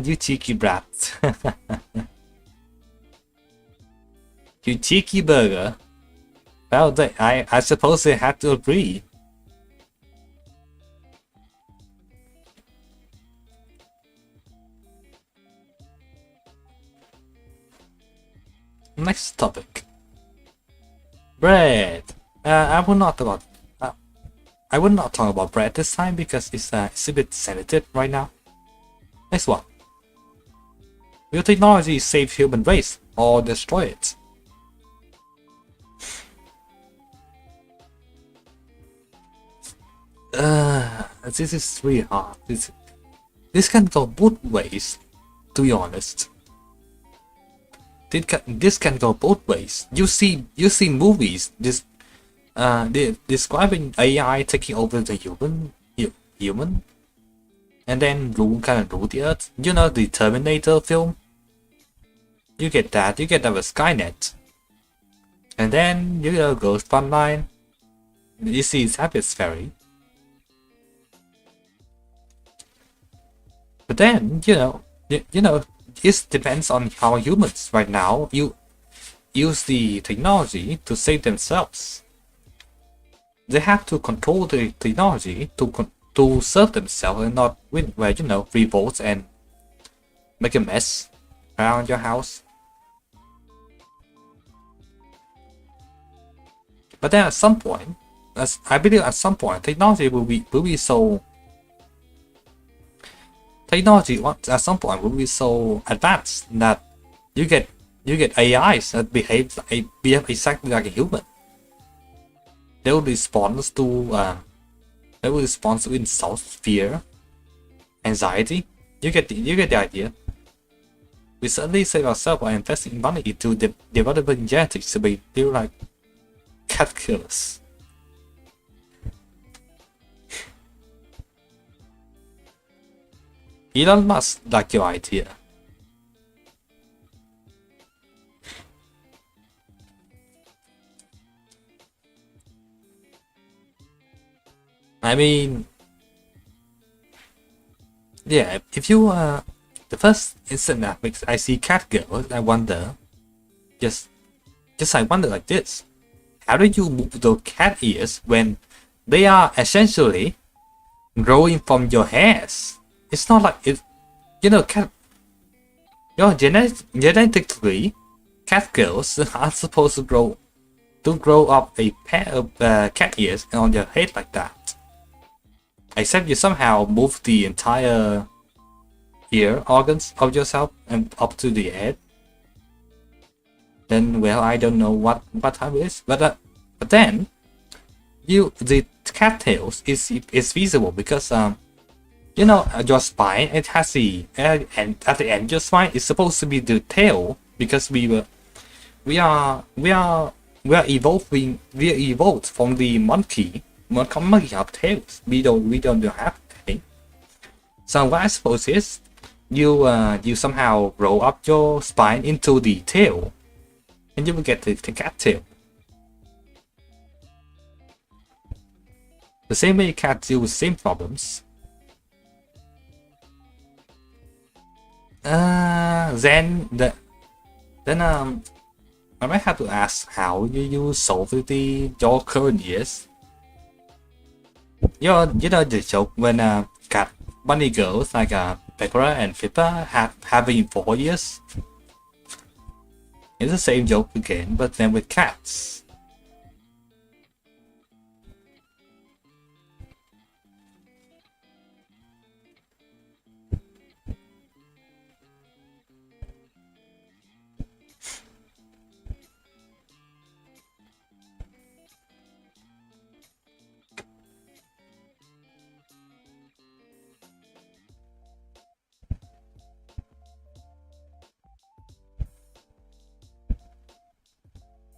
you cheeky brat. You cheeky burger. Well, I suppose they had to agree. Next topic. Bread. I will not talk about bread this time because it's a bit sensitive right now. Next one. Will technology save human race or destroy it? This is really hard. This can go both ways, to be honest. This can go both ways. You see movies describing AI taking over the human, and then rule the earth. The Terminator film. You get that with Skynet. And then you go frontline. You see Sabbath's Ferry. But then, it depends on how humans right now you use the technology to save themselves. They have to control the technology to serve themselves and not win, revolt and make a mess around your house. But then at some point, I believe at some point, technology will be so. Technology at some point will be so advanced that you get AIs that behave exactly like a human. They will respond to insult, fear, anxiety. You get the idea. We certainly save ourselves by investing money into developing genetics to be like cat killers. Elon Musk like your idea. I mean, yeah, if you the first instant that makes I see cat girls, I wonder, just I wonder like this: how do you move those cat ears when they are essentially growing from your hairs? It's not like it, cat. Genetically, cat girls are supposed to grow up a pair of cat ears on your head like that. Except you somehow move the entire ear organs of yourself and up to the head. Then, well, I don't know what time it is, but then the cat tails is feasible because your spine, it has the and at the end your spine is supposed to be the tail because we are evolved from the monkey have tails. We don't have anything. So what I suppose is you somehow roll up your spine into the tail and you will get the cat tail. The same way cats deal with same problems. Then I might have to ask how you solve your current years. You know the joke when cat bunny girls like Pepper and Pippa having 4 years. It's the same joke again, but then with cats.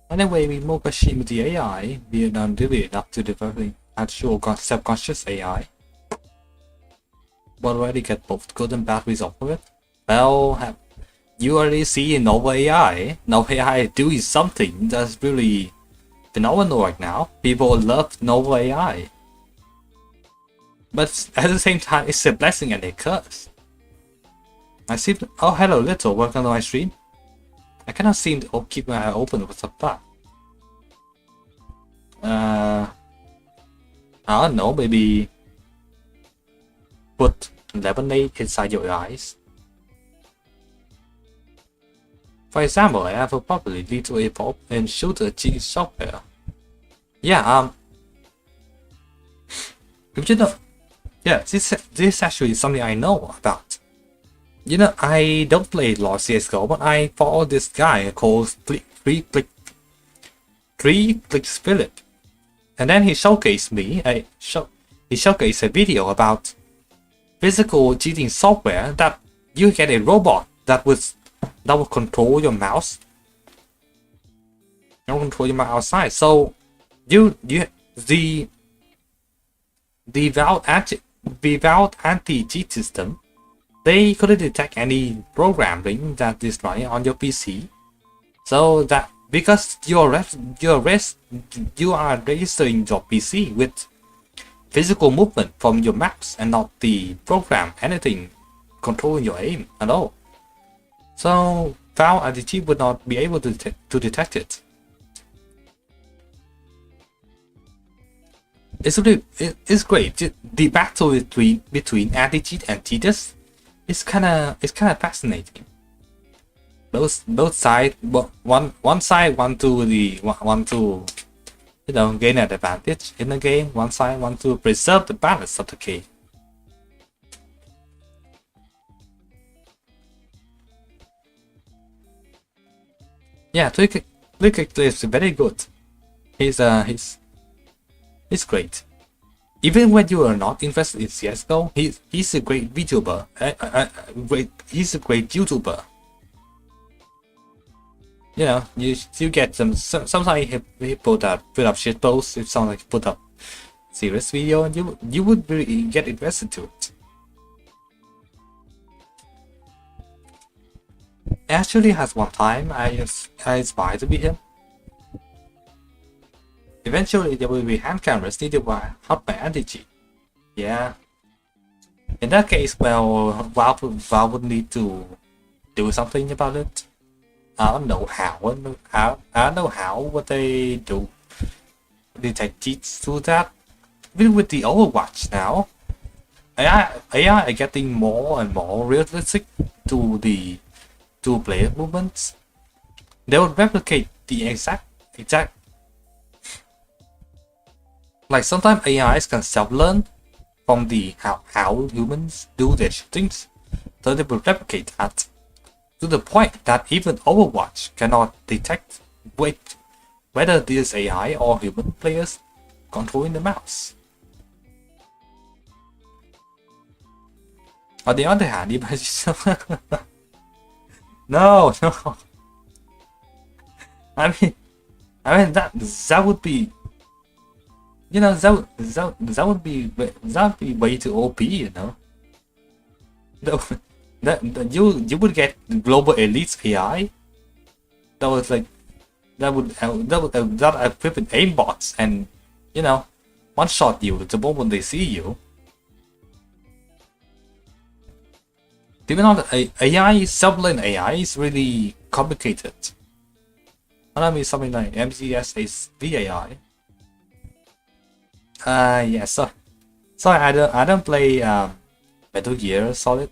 Anyway, we more question with the AI. We are not really enough to developing actual self-conscious AI. But already get both good and bad results of it. Well, you already see Nova AI. Nova AI is doing something that's really phenomenal right now. People love Nova AI. But at the same time, it's a blessing and a curse. I see. Oh, hello, Little. Welcome to my stream. I cannot seem to keep my eye open. What's up that? I don't know, maybe put lemonade inside your eyes. For example, I have a probably lead to evolve and shoot a G software. Yeah, yeah, this actually is something I know about. I don't play a lot of CSGO, but I follow this guy called Three Clicks Philip. And then he showcased a video about physical cheating software that you get a robot that will control your mouse. Control your mouse outside. So the Valve anti-cheat system they couldn't detect any programming that is running on your PC. So that because you are registering your PC with physical movement from your maps and not the program anything controlling your aim at all. So Valve IDG would not be able to detect it. It's great. The battle between anti-cheat and cheaters is kind of fascinating. Both sides, one side want to gain an advantage in the game. One side want to preserve the balance of the game. Yeah, Twig is very good. He's great. Even when you are not invested in CS:GO, he's a great VTuber. He's a great YouTuber. You know, you get sometimes he put up shit posts. It sounds like he put up serious video, and you would really get invested to it. Actually, has one time I aspired to be him. Eventually, there will be hand cameras needed by hot by anti-cheat. Yeah. In that case, well, Valve would need to do something about it. I don't know how. I don't know how would they do detect cheats through that. Even with the Overwatch now, AI are getting more and more realistic to the player movements. They would replicate the exact. Like sometimes AIs can self-learn from the how humans do their shootings, so they will replicate that to the point that even Overwatch cannot detect whether this AI or human players controlling the mouse. On the other hand, no. I mean that would be, you know, that would be way too OP, you know. You would get global elites AI that was like that equipped with aimbots and, you know, one shot you the moment they see you. Even on the AI, self-learned AI is really complicated. I mean something like MCS VAI. Yeah, sorry, I don't play Metal Gear Solid.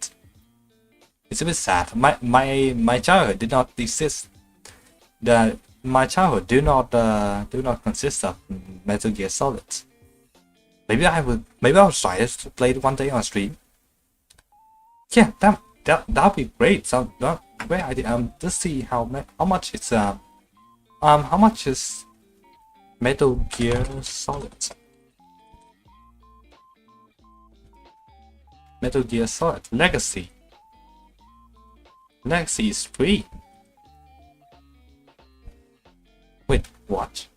It's a bit sad. My childhood did not exist. My childhood do not consist of Metal Gear Solid. Maybe I'll try to play it one day on stream. Yeah, that'd be great. So great idea. Let's see how much it's how much is Metal Gear Solid? Metal Gear Solid Legacy. Legacy is free. Wait, what?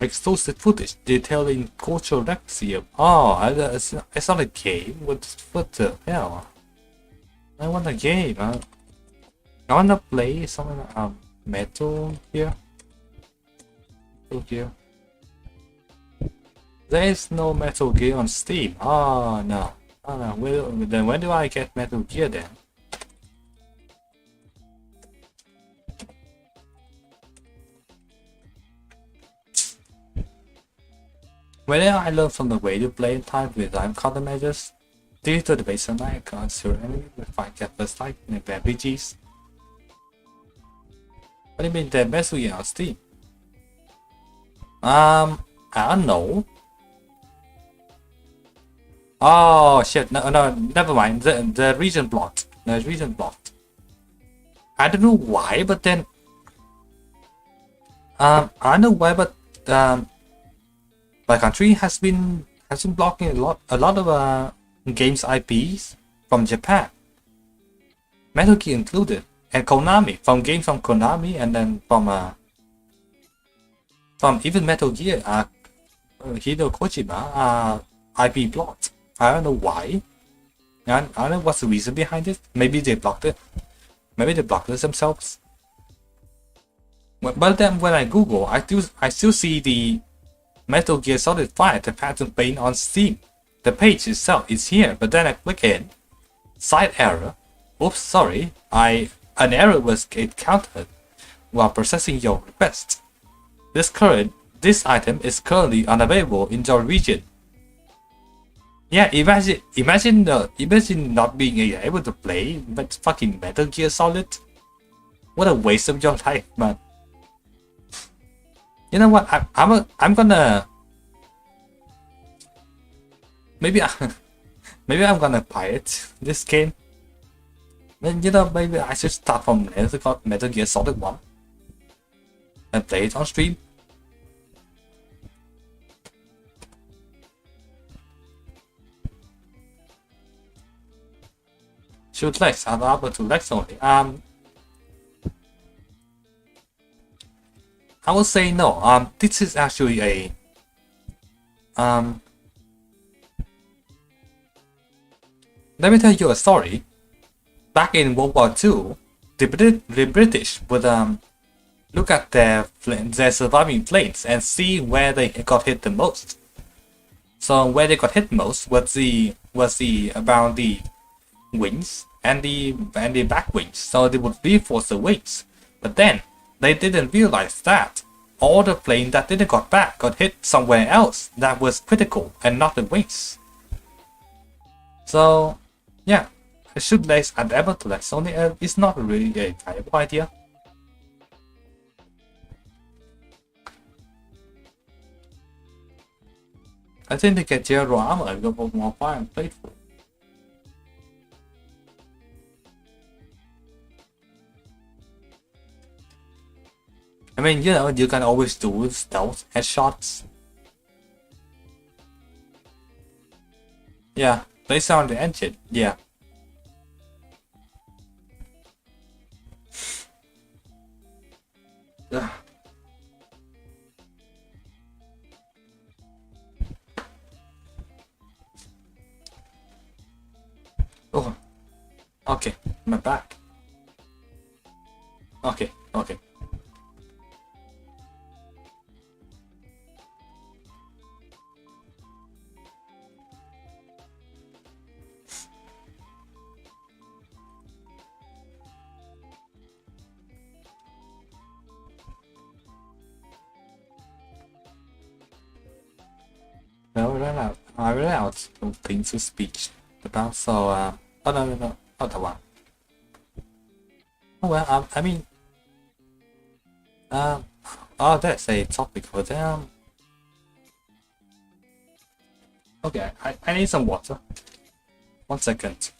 Exclusive footage detailing cultural legacy of. Oh, it's not a game. What the hell? I want a game. I wanna play something Metal Gear. Metal Gear. There is no Metal Gear on Steam. Oh no. Oh no. Then when do I get Metal Gear then? Whether I learned from the way to play in time with time countermeasures, due to the baseline I can't sure enemy with 5 cappers like in the RPGs. What do you mean the Metal Gear on Steam? I don't know. Oh shit, no, never mind. The region blocked. The region blocked. I don't know why, but then I don't know why, but my country has been blocking a lot of games IPs from Japan, Metal Gear included, and Konami, from games from Konami, and then from even Metal Gear, Hideo Kojima IP blocked. I don't know why. And I don't know what's the reason behind it. Maybe they blocked it. Maybe they blocked it themselves. But then when I Google, I still see the Metal Gear Solid 5, the Phantom Pain on Steam. The page itself is here, but then I click in. Site error. Oops, sorry. An error was encountered while processing your request. This item is currently unavailable in your region. Yeah, imagine not being able to play fucking Metal Gear Solid. What a waste of your life, man. You know what? I'm gonna maybe I'm gonna pirate this game. Then maybe I should start from Metal Gear Solid 1 and play it on stream. Should Lex have upper to Lex only? I would say no. This is actually a let me tell you a story. Back in World War II, the British would look at their surviving planes and see where they got hit the most. So where they got hit most was around the wings and the back wings. So they would reinforce the wings. But then they didn't realize that all the plane that didn't got back got hit somewhere else that was critical and not the wings. So yeah, should Lex adapt to Lex only is not really a viable idea. I think they get general armor and go for more fire and plateful. I mean, you can always do stealth headshots. Yeah, based on the engine, yeah. Oh, okay, my back. Okay. I ran out of things to speak about, so oh no, not that one. Oh well, I mean, oh, that's a topic for them. Okay, I need some water. 1 second.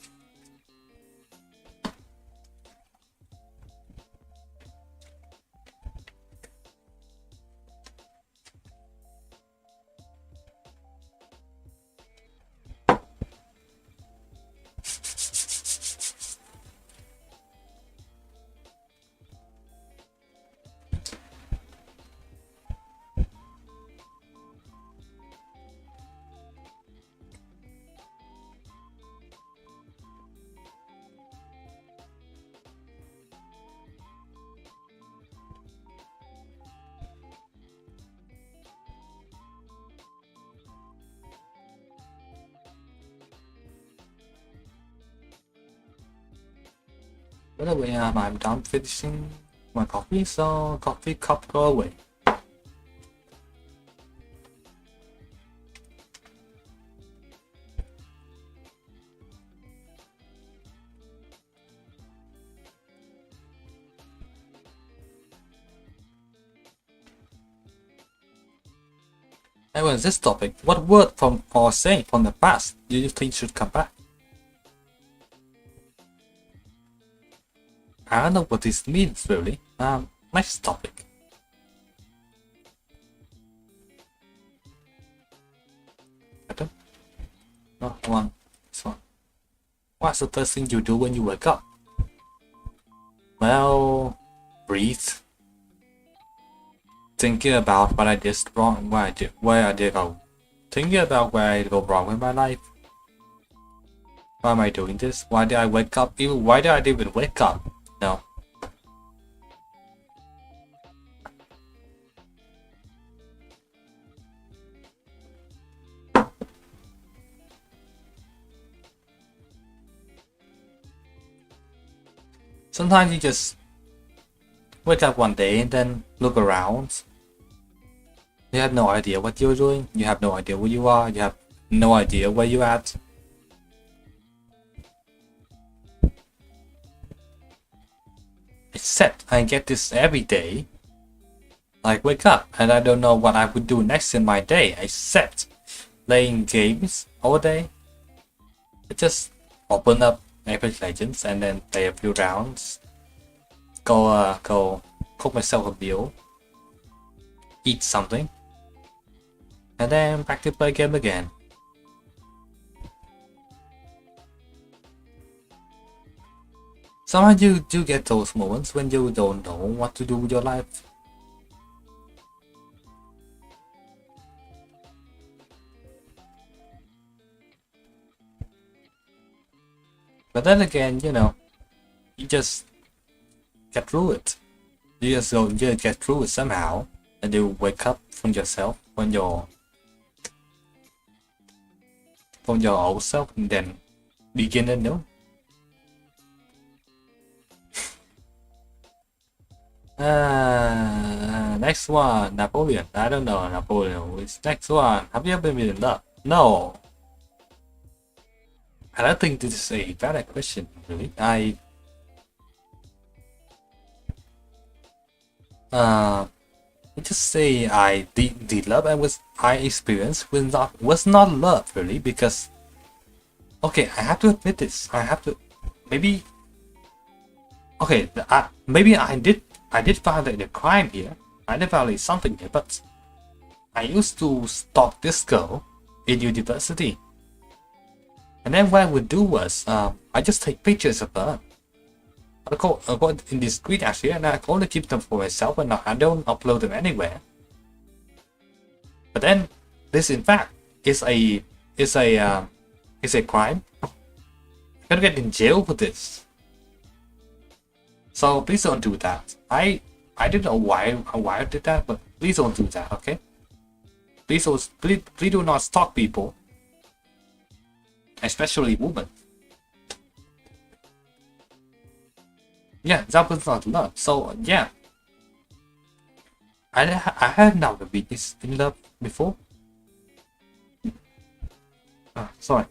By the way, I'm done finishing my coffee, so coffee cup go away. Anyways, this topic, what word from or saying from the past do you think should come back? I don't know what this means really. Next topic. No, one. This one. What's the first thing you do when you wake up? Well, breathe. Thinking about what I did wrong, where I did go. Thinking about where I go wrong in my life. Why am I doing this? Why did I wake up? Why did I even wake up? No. Sometimes you just wake up one day and then look around. You have no idea what you're doing. You have no idea who you are. You have no idea where you're at. Except I get this every day. I wake up and I don't know what I would do next in my day except playing games all day. I just open up Apex Legends and then play a few rounds. Go cook myself a meal. Eat something. And then back to play game again. Sometimes you do get those moments when you don't know what to do with your life. But then again, you know, you just get through it. You just get through it somehow, and you wake up from yourself, from your old self, and then begin anew. Next one, Napoleon. I don't know Napoleon. Which next one? Have you ever been in love? No. I don't think this is a valid question, really. Just say the love I experienced was not love really, because okay, I have to admit this. I have to maybe okay. Maybe I did violate a crime here. I did violate something here, but I used to stalk this girl in university. And then what I would do was, I just take pictures of her. I go in this grid actually, and I only keep them for myself, and I don't upload them anywhere. But then, this in fact is a crime. I'm gonna get in jail for this. So please don't do that. I don't know why I did that, but please don't do that, okay? Please do not stalk people. Especially women. Yeah, that was not love. So yeah, I had never been in love before. Sorry.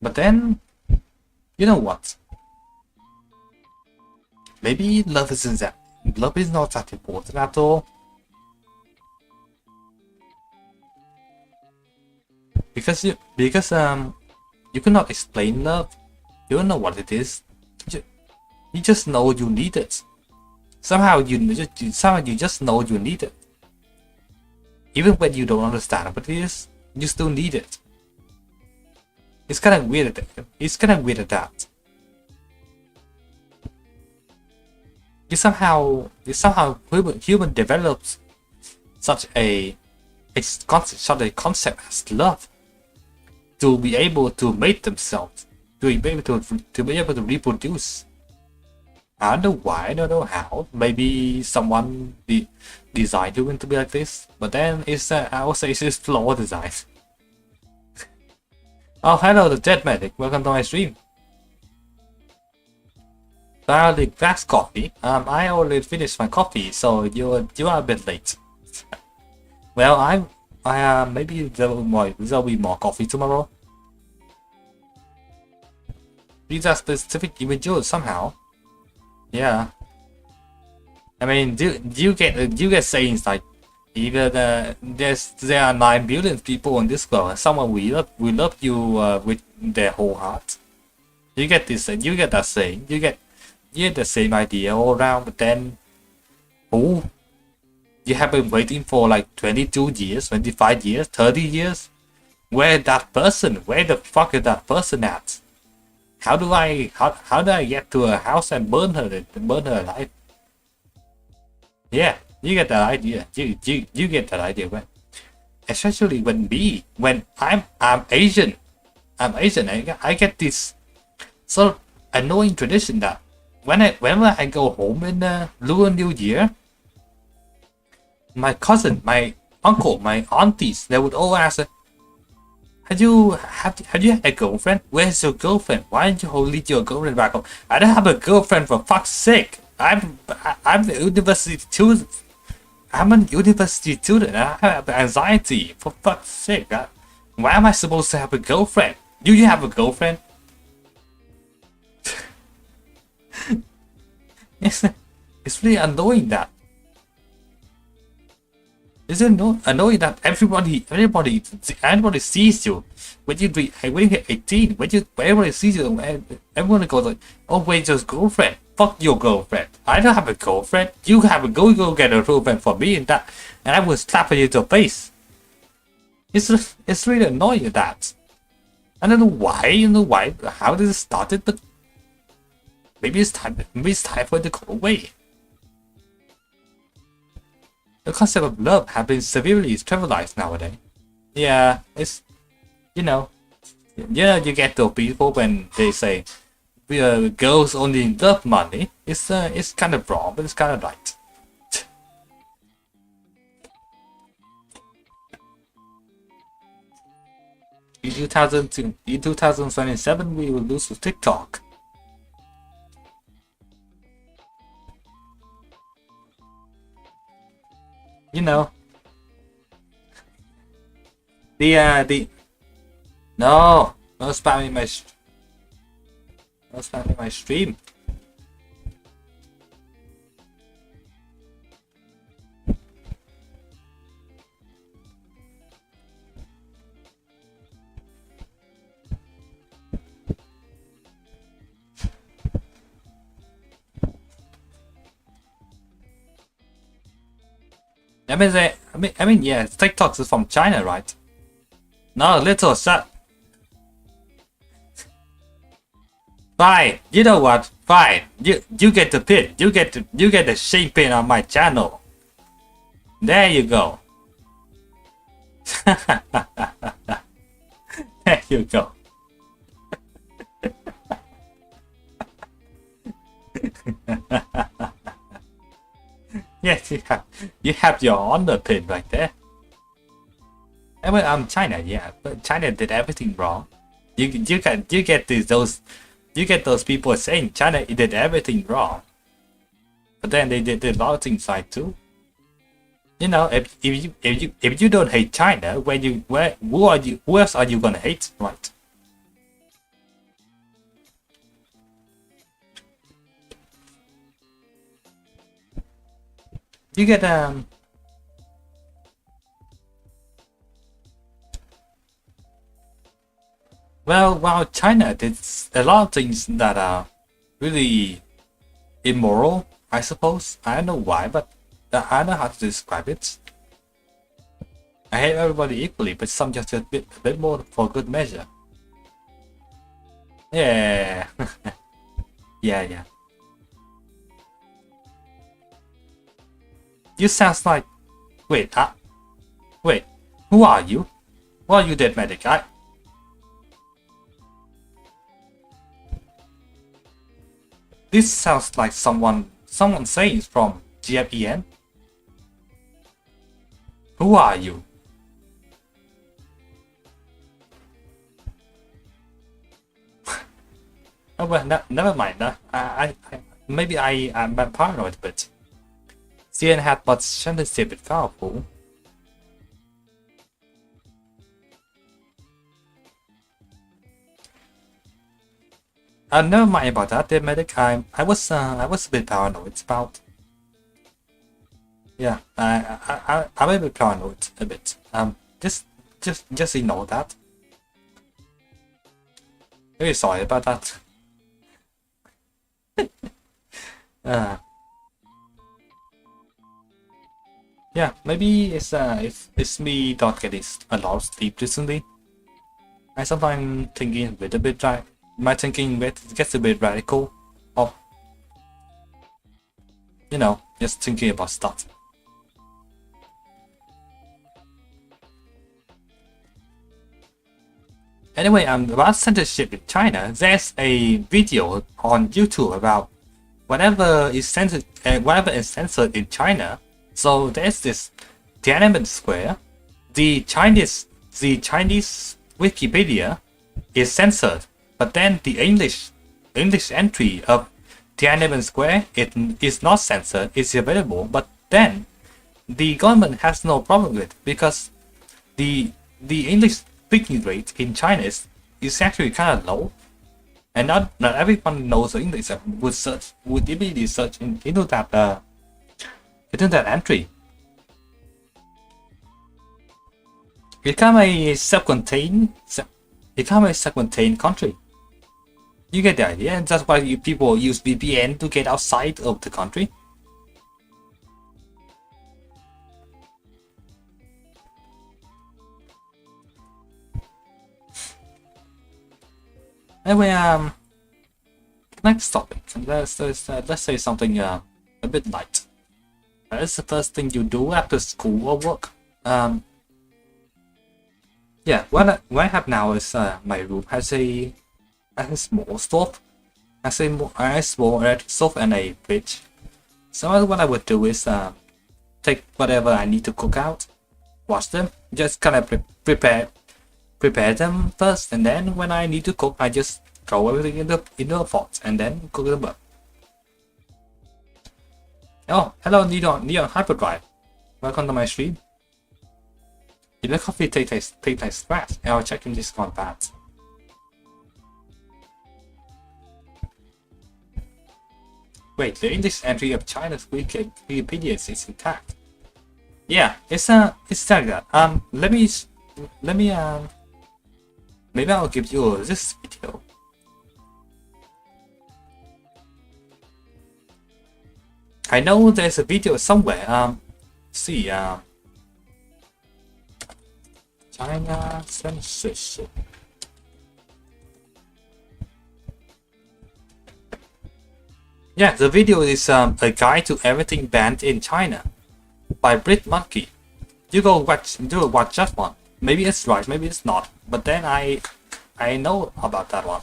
But then, you know what? Maybe love is not that important at all. Because you cannot explain love. You don't know what it is. You just know you need it. Somehow you just know you need it. Even when you don't understand what it is, you still need it. It's kind of weird. It's kind of weird at that. Human develops such a concept as love, to be able to mate themselves, to be able to reproduce. I don't know why, I don't know how. Maybe someone designed human to be like this, but then I would say it's flawed design. Oh, hello, the Dead Medic. Welcome to my stream. Barley Glass Coffee. I already finished my coffee, so you are a bit late. Well, maybe there'll be more coffee tomorrow. These are specific individuals somehow. Yeah. I mean, do you get sayings like, either there are 9 billion people in this world, and someone will love you with their whole heart. You get this, you get that saying, you get the same idea all around, but then you have been waiting for like 22 years, 25 years, 30 years. Where the fuck is that person at? How do I get to her house and burn her alive? Yeah, you get that idea. You get that idea, right? Especially when I'm Asian. I'm Asian. I get this sort of annoying tradition that whenever I go home in Lunar New Year, my cousin, my uncle, my aunties, they would all ask, have you had a girlfriend? Where's your girlfriend? Why didn't you leave your girlfriend back home? I don't have a girlfriend, for fuck's sake. I'm the university student. I'm a university student. I have anxiety, for fuck's sake. Why am I supposed to have a girlfriend? Do you have a girlfriend? It's really annoying that. Is it annoying that everybody sees you when you hit 18, when everybody sees you, everyone goes like, oh, where's your girlfriend? Fuck your girlfriend. I don't have a girlfriend. You have a go get a girlfriend for me and I will slap you in your face. It's really annoying that. I don't know why, how did it started, but maybe it's time for it to go away. The concept of love has been severely trivialized nowadays. Yeah, it's, you you get those people when they say, girls only love money. It's kind of wrong, but it's kind of right. In 2027, we will lose to TikTok. No spamming my stream. I mean, yeah, TikTok is from China, right? No, little shut. Fine, you know what? Fine, you get the pin. You get the shame pin on my channel. There you go. There you go. Yes, you have your honor pin right there. I'm China, yeah, but China did everything wrong. You get those people saying China did everything wrong, but then they did a lot of things right too. If you don't hate China, who else are you gonna hate, right? You get well, China did a lot of things that are really immoral, I suppose. I don't know why, but I don't know how to describe it. I hate everybody equally, but some just a bit more for good measure. Yeah. Yeah. You sounds like... Wait, who are you? Who are you, dead medic? This sounds like someone saying from GFEN. Who are you? Oh well, never mind. Maybe I'm paranoid, but CN had but sensitive but powerful. Never mind about that, dear medic. I was a bit paranoid about. Yeah, I'm a bit paranoid a bit. Just ignore that. Very sorry about that. Yeah, maybe it's me not getting a lot of sleep recently. I sometimes thinking a bit right. My thinking gets a bit radical. Of just thinking about stuff. Anyway, about censorship in China, there's a video on YouTube about whatever is censored in China. So there's this Tiananmen Square. The Chinese Wikipedia is censored, but then the English entry of Tiananmen Square is not censored. It's available, but then the government has no problem with it because the English speaking rate in China is actually kind of low, and not everyone knows English would immediately search into that entry. Become a self-contained country. You get the idea, and that's why people use VPN to get outside of the country. Anyway, next topic. Let's say something a bit light. What's the first thing you do after school or work? Yeah, what I have now is my room has a small stove, a small electric stove and a fridge. So what I would do is take whatever I need to cook out, wash them, just kind of prepare them first, and then when I need to cook, I just throw everything into a pot and then cook them up. Oh, hello Neon Hyperdrive. Welcome to my stream. If the coffee tastes bad, I'll check in this one bad. Wait, the English entry of China's Wikipedia is intact. Yeah, it's like that. Maybe I'll give you this video. I know there's a video somewhere. See, China censorship. Yeah, the video is a guide to everything banned in China by Brit Monkey. You go watch that one. Maybe it's right, maybe it's not. But then I know about that one.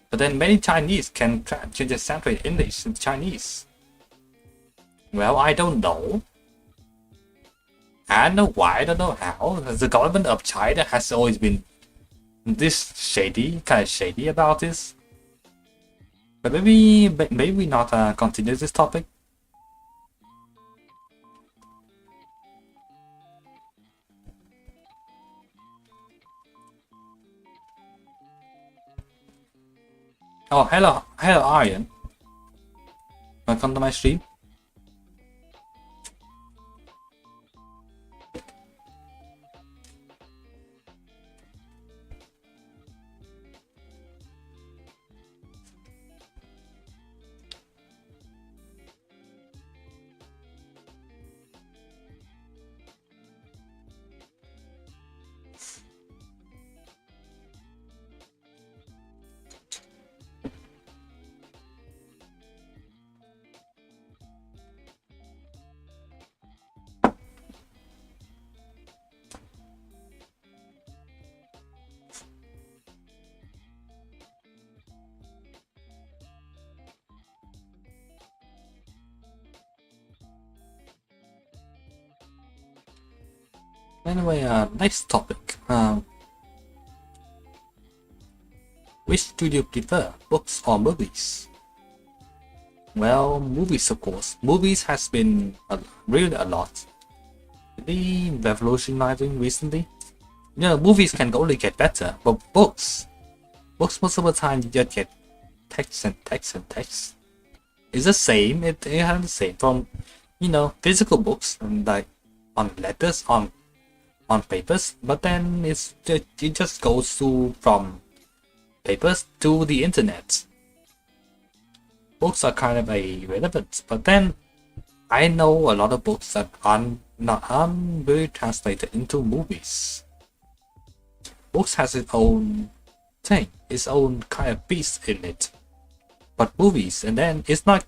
But then many Chinese can change the translate English to Chinese. Well, I don't know. I don't know why, I don't know how. The government of China has always been this kind of shady about this. But maybe not continue this topic. Oh, hello Aryan. Welcome to my stream. Anyway, next topic. Which do you prefer, books or movies? Well, movies, of course. Movies has been really a lot. Really revolutionizing recently. Yeah, movies can only get better, but books most of the time you just get text and text and text. It's the same. It has the same from physical books and like on letters on papers, but then it just goes from papers to the internet. Books are kind of irrelevant, but then I know a lot of books that aren't really translated into movies. Books has its own thing, its own kind of beast in it. But movies, and then it's not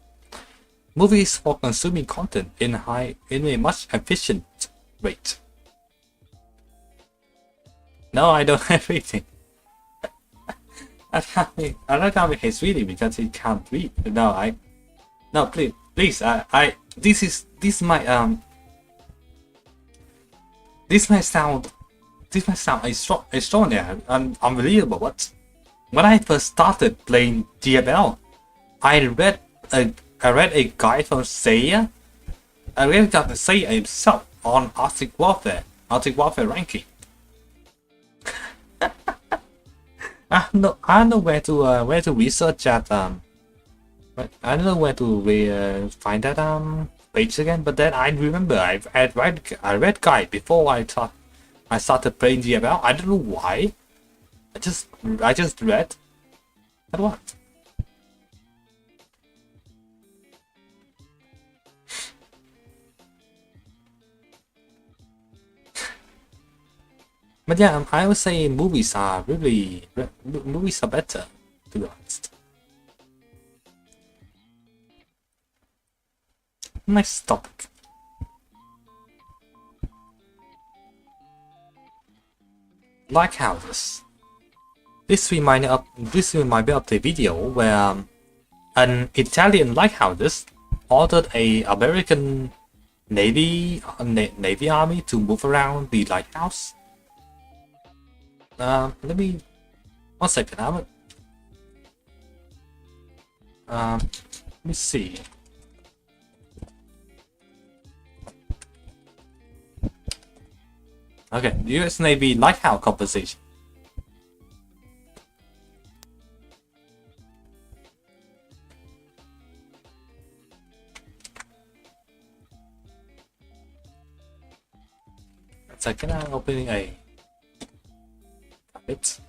movies for consuming content in a much efficient rate. No, I don't have anything. I don't have his reading because he can't read. No, no, please, this might this might sound extraordinary and unbelievable, but when I first started playing GFL, I read a guide from Seiya. I read about Seiya himself on Arctic Warfare ranking. I don't know where to research that I don't know where to find that page again. But then I remember I read guide before I started playing GFL. I don't know why. I just read. And what? But yeah, I would say movies are movies are better, to be honest. Nice topic. Like houses. This reminds me of the video where an Italian lighthouses ordered a American Navy army to move around the lighthouse. Let me 1 second. Let me see. Okay, the U.S. Navy lighthouse compensation. Second, I'm opening a bit.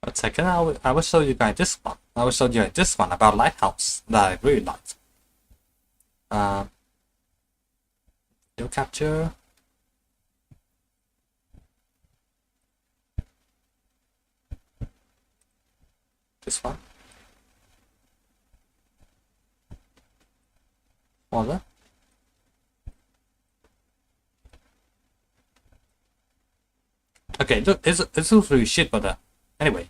One second, I will show you guys this one. I will show you this one about lighthouse that I really liked. Video capture. This one. Smaller. Okay, look, it's looks really shit, but anyway,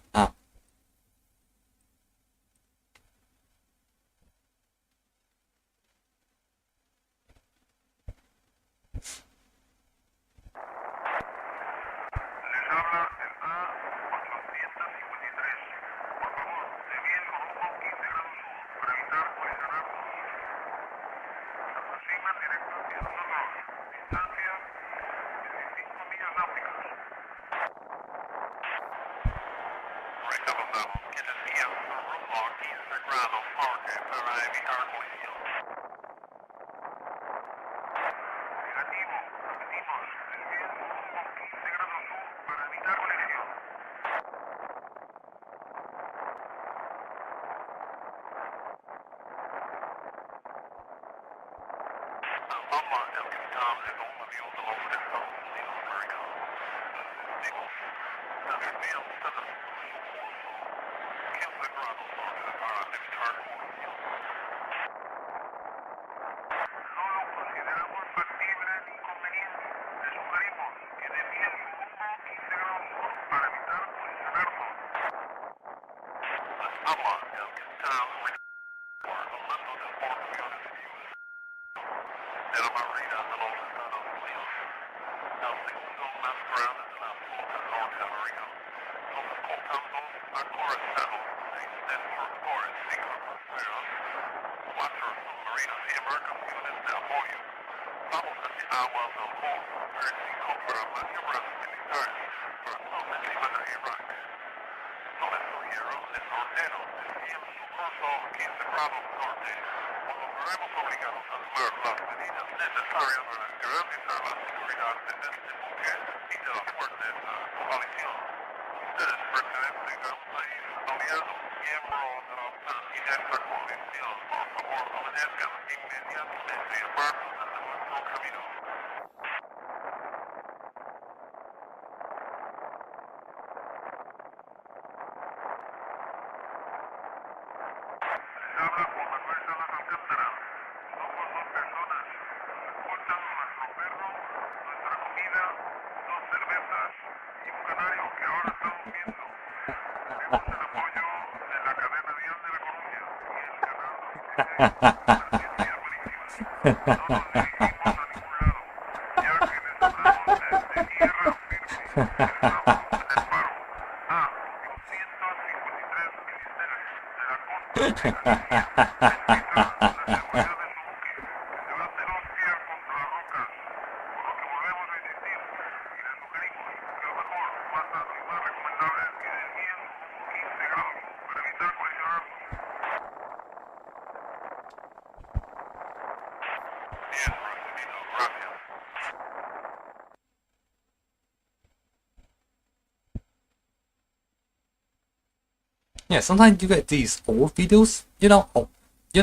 Yeah, sometimes you get these old videos,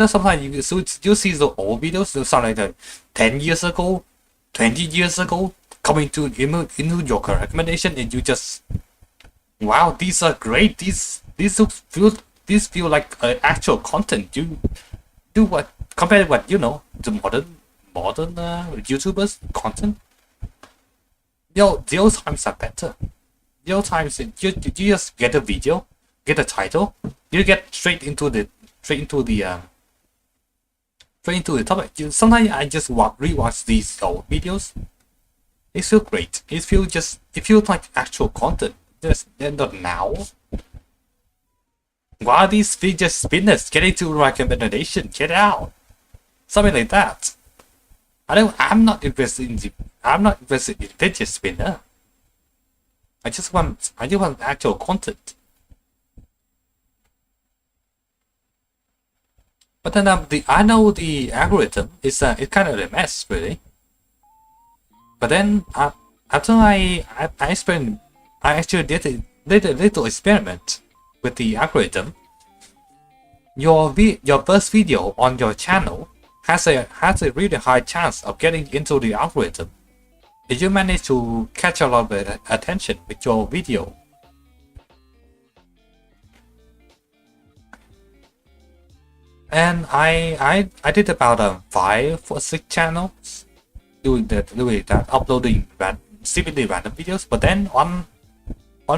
sometimes you see the old videos, they sound like 10 years ago, 20 years ago, coming into your recommendation, and you just, wow, these are great. These feel like actual content. You do what compared to what the modern YouTubers content. The old times are better. The old times you just get a video, get a title, you get straight into the topic. Sometimes I just rewatch these old videos. It feels great. It feels like actual content. Just not now. Why are these fidget spinners getting to recommendation? Get out. Something like that. I'm not interested in fidget spinner. I just want actual content. But then I know the algorithm is it's kind of a mess really. But then after I actually did a little experiment with the algorithm. Your first video on your channel has a really high chance of getting into the algorithm if you manage to catch a lot of attention with your video. And I did about 5 or 6 channels doing that, uploading seemingly random videos. But then one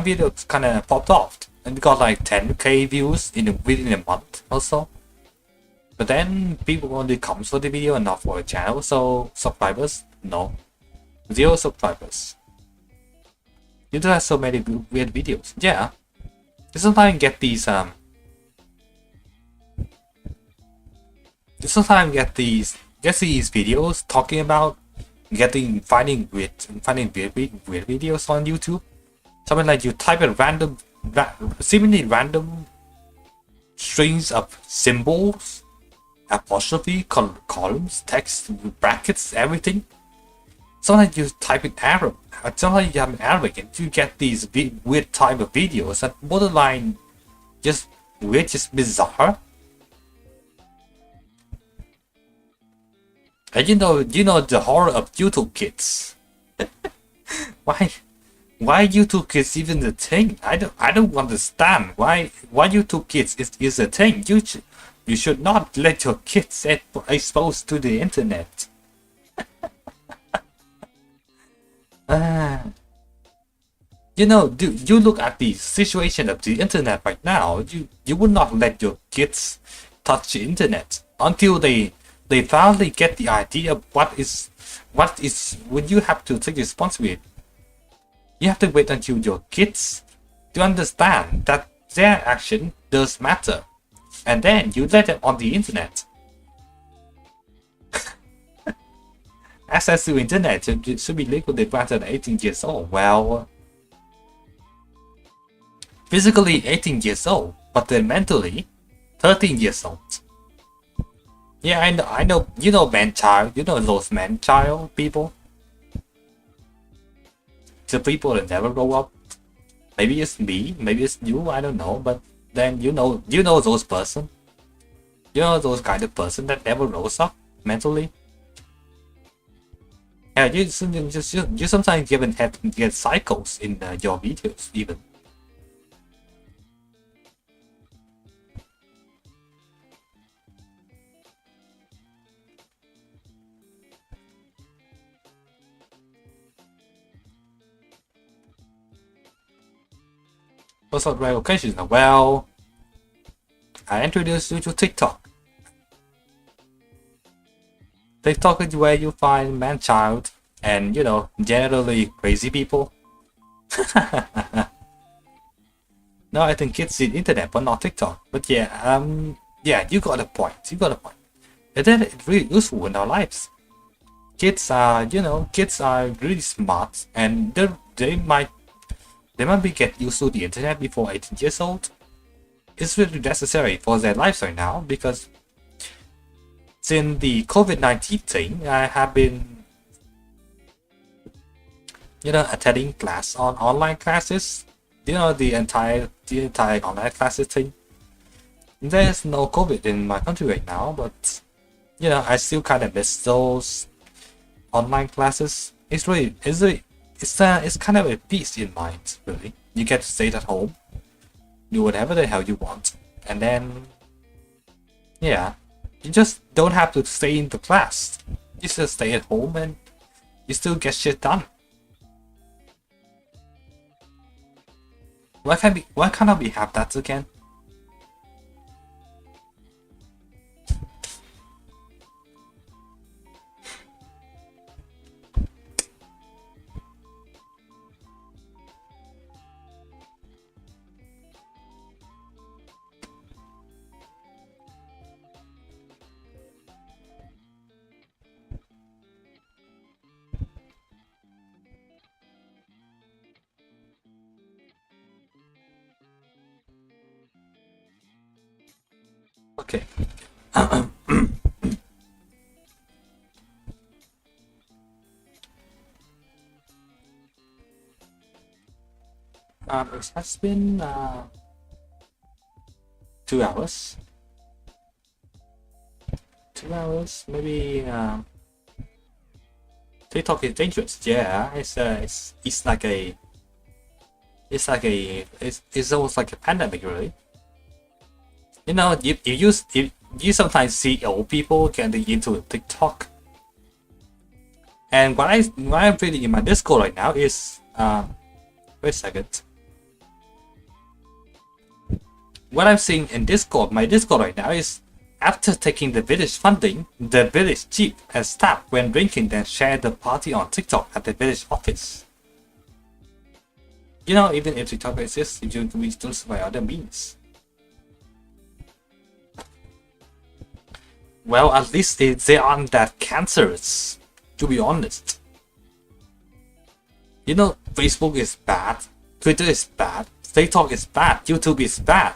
video kind of popped off and got like 10k views within a month or so. But then people only comes for the video and not for the channel. So subscribers, no, 0 subscribers. You do have so many weird videos. Yeah, you sometimes get these these videos talking about finding weird videos on YouTube. Something like you type in seemingly random strings of symbols, apostrophe, columns, text, brackets, everything. Sometimes you type in Arab. Sometimes you have an Arabic, and you get these weird type of videos that borderline just weird, just bizarre. And you know the horror of YouTube Kids. Why YouTube Kids even a thing? I don't understand why YouTube Kids is a thing. You should not let your kids exposed to the internet. You look at the situation of the internet right now. You would not let your kids touch the internet until they finally get the idea of what is when you have to take responsibility. You have to wait until your kids to understand that their action does matter, and then you let them on the internet. Access to internet should be legal if granted 18 years old. Well, physically 18 years old, but then mentally 13 years old. Yeah, I know. You know man-child. You know those man-child people. The people that never grow up. Maybe it's me. Maybe it's you. I don't know. But then you know those person. You know those kind of person that never grows up mentally. Yeah, you sometimes even get cycles in your videos even. What sort of rare occasions? Well, I introduced you to TikTok. TikTok is where you find man-child and, generally crazy people. No, I think kids see internet, but not TikTok. But yeah, you got a point. Internet is really useful in our lives. Kids are really smart, and they might be get used to the internet before 18 years old. It's really necessary for their lives right now because since the COVID-19 thing, I have been, attending class on online classes. The entire online classes thing. There's no COVID in my country right now, but I still kind of miss those online classes. It's kind of a peace in mind, really. You get to stay at home, do whatever the hell you want, and then you just don't have to stay in the class. You just stay at home and you still get shit done. Why can't we have that again? Okay. It has been 2 hours. 2 hours, maybe. TikTok is dangerous. Yeah, it's almost like a pandemic, really. You sometimes see old people getting into TikTok, and what I'm reading in my Discord right now is wait a second. What I'm seeing in my Discord right now is after taking the village funding, the village chief and staff when drinking then share the party on TikTok at the village office. Even if TikTok exists, we still by other means. Well, at least they aren't that cancerous, to be honest. Facebook is bad, Twitter is bad, TikTok is bad, YouTube is bad.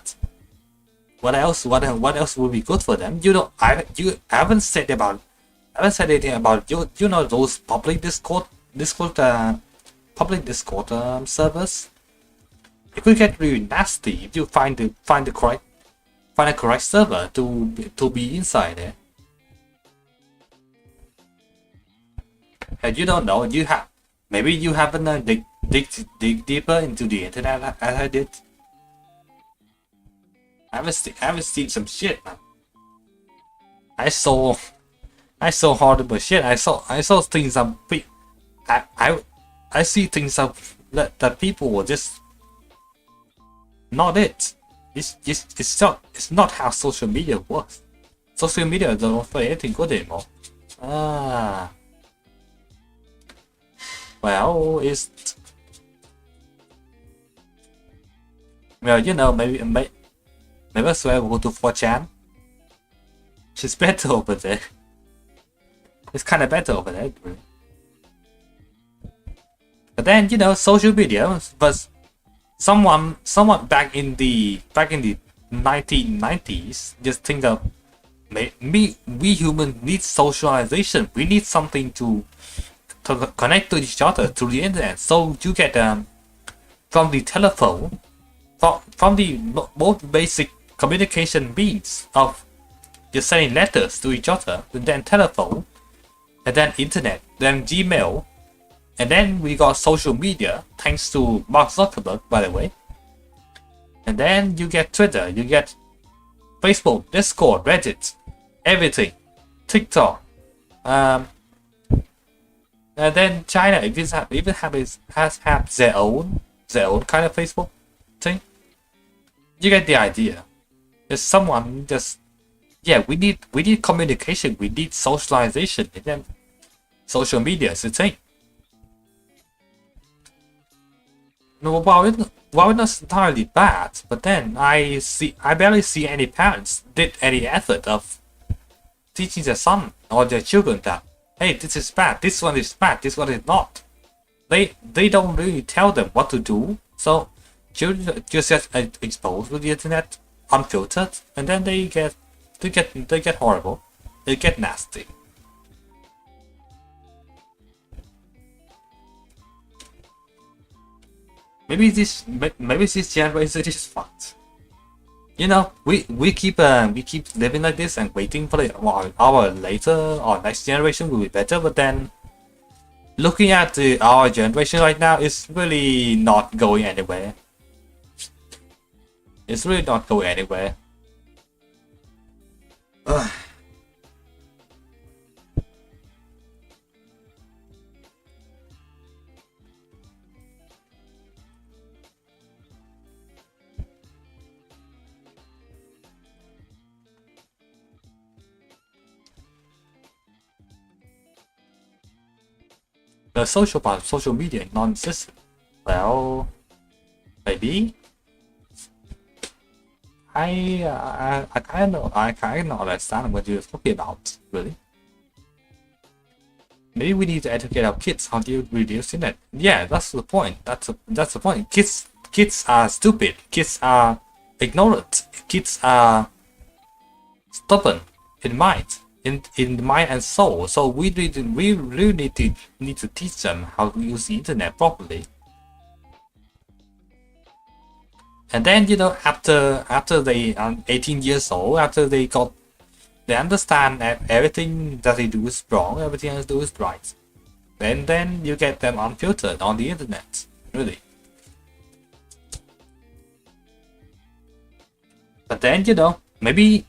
What else? What else would be good for them? I haven't said anything about those public Discord servers. It could get really nasty if you find a correct server to be inside there. And you don't know, maybe you haven't dig deeper into the internet as I did. I haven't seen some shit, man. I saw horrible shit. I saw things I see things that people were just not it. It's not how social media works. Social media don't offer anything good anymore. Well, maybe I swear we'll go to 4chan. It's better over there. It's kind of better over there, really. But then social media was someone back in the 1990s just think of we humans need socialization. We need something to connect to each other through the internet. So you get from the telephone, from the most basic communication means of just sending letters to each other, and then telephone, and then internet, then Gmail, and then we got social media thanks to Mark Zuckerberg, by the way. And then you get Twitter, you get Facebook, Discord, Reddit, everything, TikTok, and then China has their own kind of Facebook thing. You get the idea. There's someone just, yeah, we need communication, we need socialization, and then social media is the thing. No, while it's not entirely bad, but then I barely see any parents did any effort of teaching their son or their children that, hey, this is bad, this one is bad, this one is not. They don't really tell them what to do, so children just get exposed to the internet unfiltered, and then they get horrible, they get nasty. Maybe this generation is fucked. You know, we keep living like this and waiting for our later or next generation will be better, but then looking at our generation right now is really not going anywhere. It's really not going anywhere. The social part of social media non-existent. Well, maybe. I kind of understand what you're talking about, really. Maybe we need to educate our kids how to reduce internet. Yeah, that's the point. That's the point. Kids are stupid. Kids are ignorant. Kids are stubborn in mind, in mind and soul. So we really need to teach them how to use the internet properly. And then, you know, after they are 18 years old, after they understand that everything that they do is wrong, everything they do is right. Then you get them unfiltered on the internet, really. But then, you know, maybe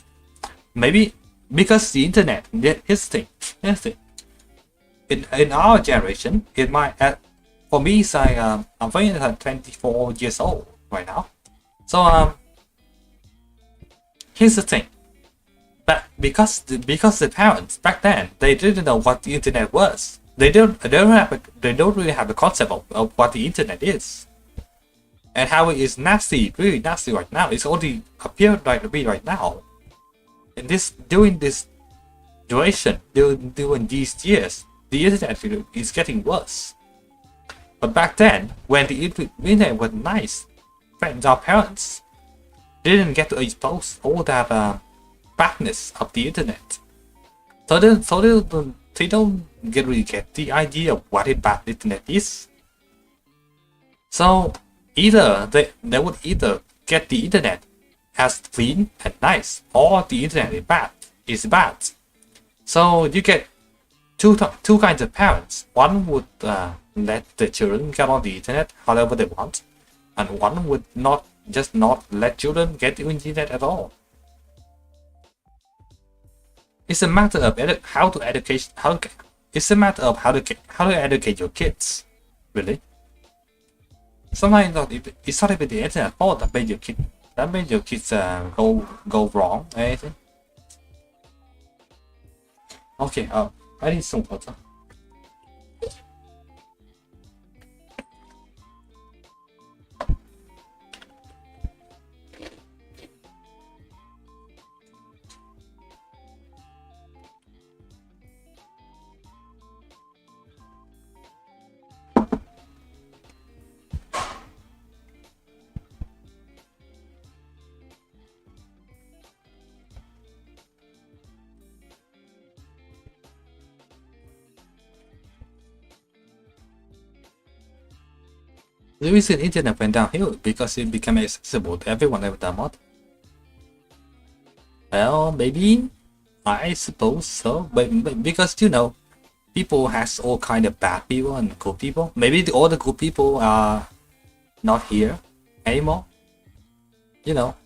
because the internet, here's the thing. In our generation, it might, for me, it's like, I'm 24 years old right now. So here's the thing. But because the parents back then, they didn't know what the internet was. They don't really have a concept of what the internet is. And how it is nasty, really nasty right now. It's only appeared like to be right now. And during this duration, during these years, the internet is getting worse. But back then, when the internet was nice, our parents didn't get to expose all that badness of the internet. So they don't really get the idea of what a bad internet is. So either they would either get the internet as clean and nice, or the internet is bad. So you get two kinds of parents. One would let the children get on the internet however they want, and one would not let children get the internet at all. It's a matter of how to educate your kids, really. Sometimes it's not even the internet fault that made your kids go wrong or anything. Okay, I need some water. The reason internet went downhill because it became accessible to everyone every time. Well, maybe, I suppose so, but because, you know, people has all kind of bad people and good people. Maybe all the good people are not here anymore. You know,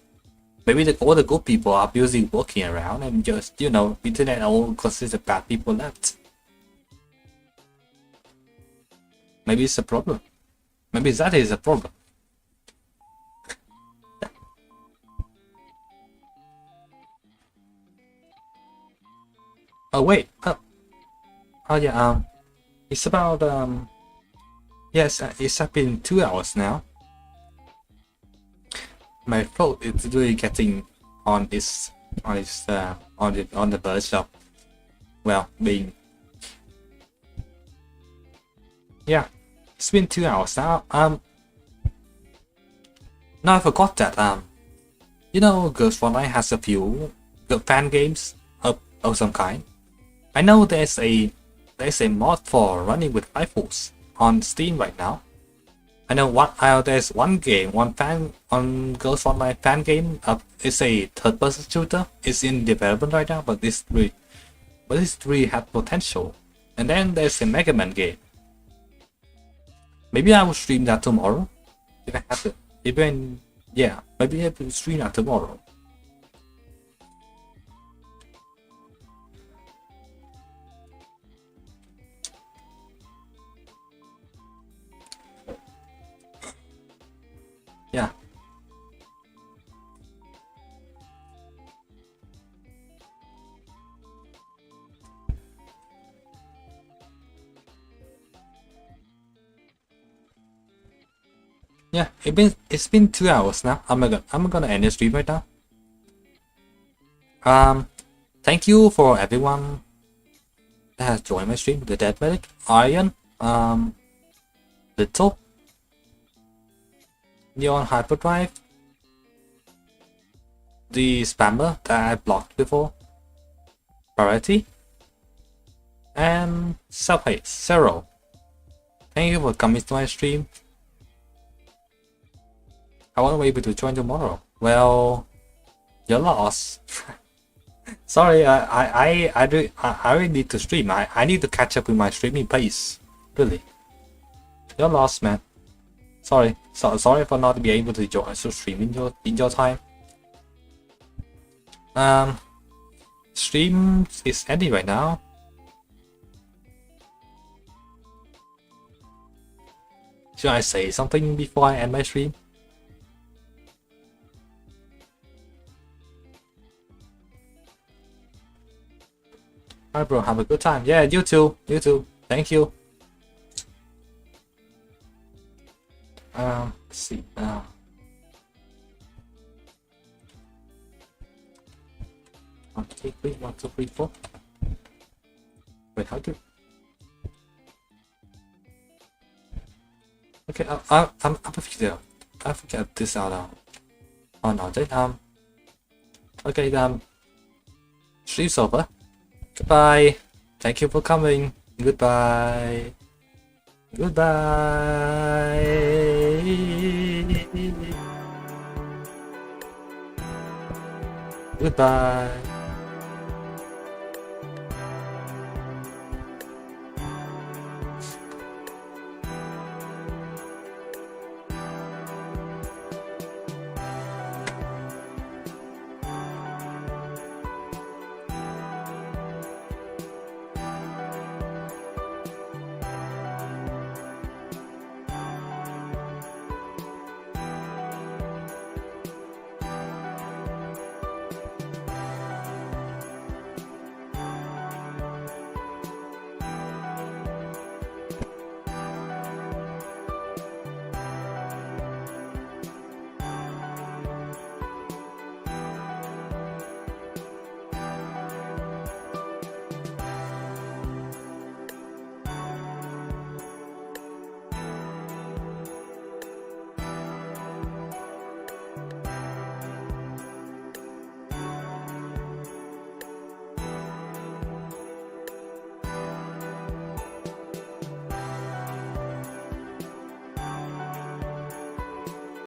maybe all the good people are busy walking around and just, you know, internet all consists bad people left. Maybe it's a problem. Maybe that is a problem. Oh wait. Oh yeah. It's about Yes. It's been 2 hours now. My throat is really getting on the verge of, well, being. Yeah. It's been 2 hours now. Now I forgot that Girls Fortnite has a few good fan games of some kind. I know there's a mod for running with rifles on Steam right now. I know there's one game, one Girls Fortnite fan game. It's a third-person shooter. It's in development right now, but this really has potential. And then there's a Mega Man game. Maybe I will stream that tomorrow if I have to. Even yeah, maybe I will stream that tomorrow. Yeah. Yeah, it's been 2 hours now. I'm gonna end the stream right now. Thank you for everyone that has joined my stream. The Dead Medic, Iron, Little, Neon Hyperdrive, the spammer that I blocked before, Variety, and Self-Hate, Zero. Thank you for coming to my stream. I won't be able to join tomorrow. Well, you're lost. Sorry, I really need to stream. I need to catch up with my streaming pace. Really. You're lost, man. Sorry. Sorry for not being able to stream in your time. Stream is ending right now. Should I say something before I end my stream? Alright, bro, have a good time. Yeah, you too. You too. Thank you. Let's see. 1, 2, 3, 1, 2, 3, 4. Wait, how do? Okay, I'm a video. I forget this out. Oh no, okay, stream's over. Goodbye. Thank you for coming. Goodbye. Goodbye. Goodbye.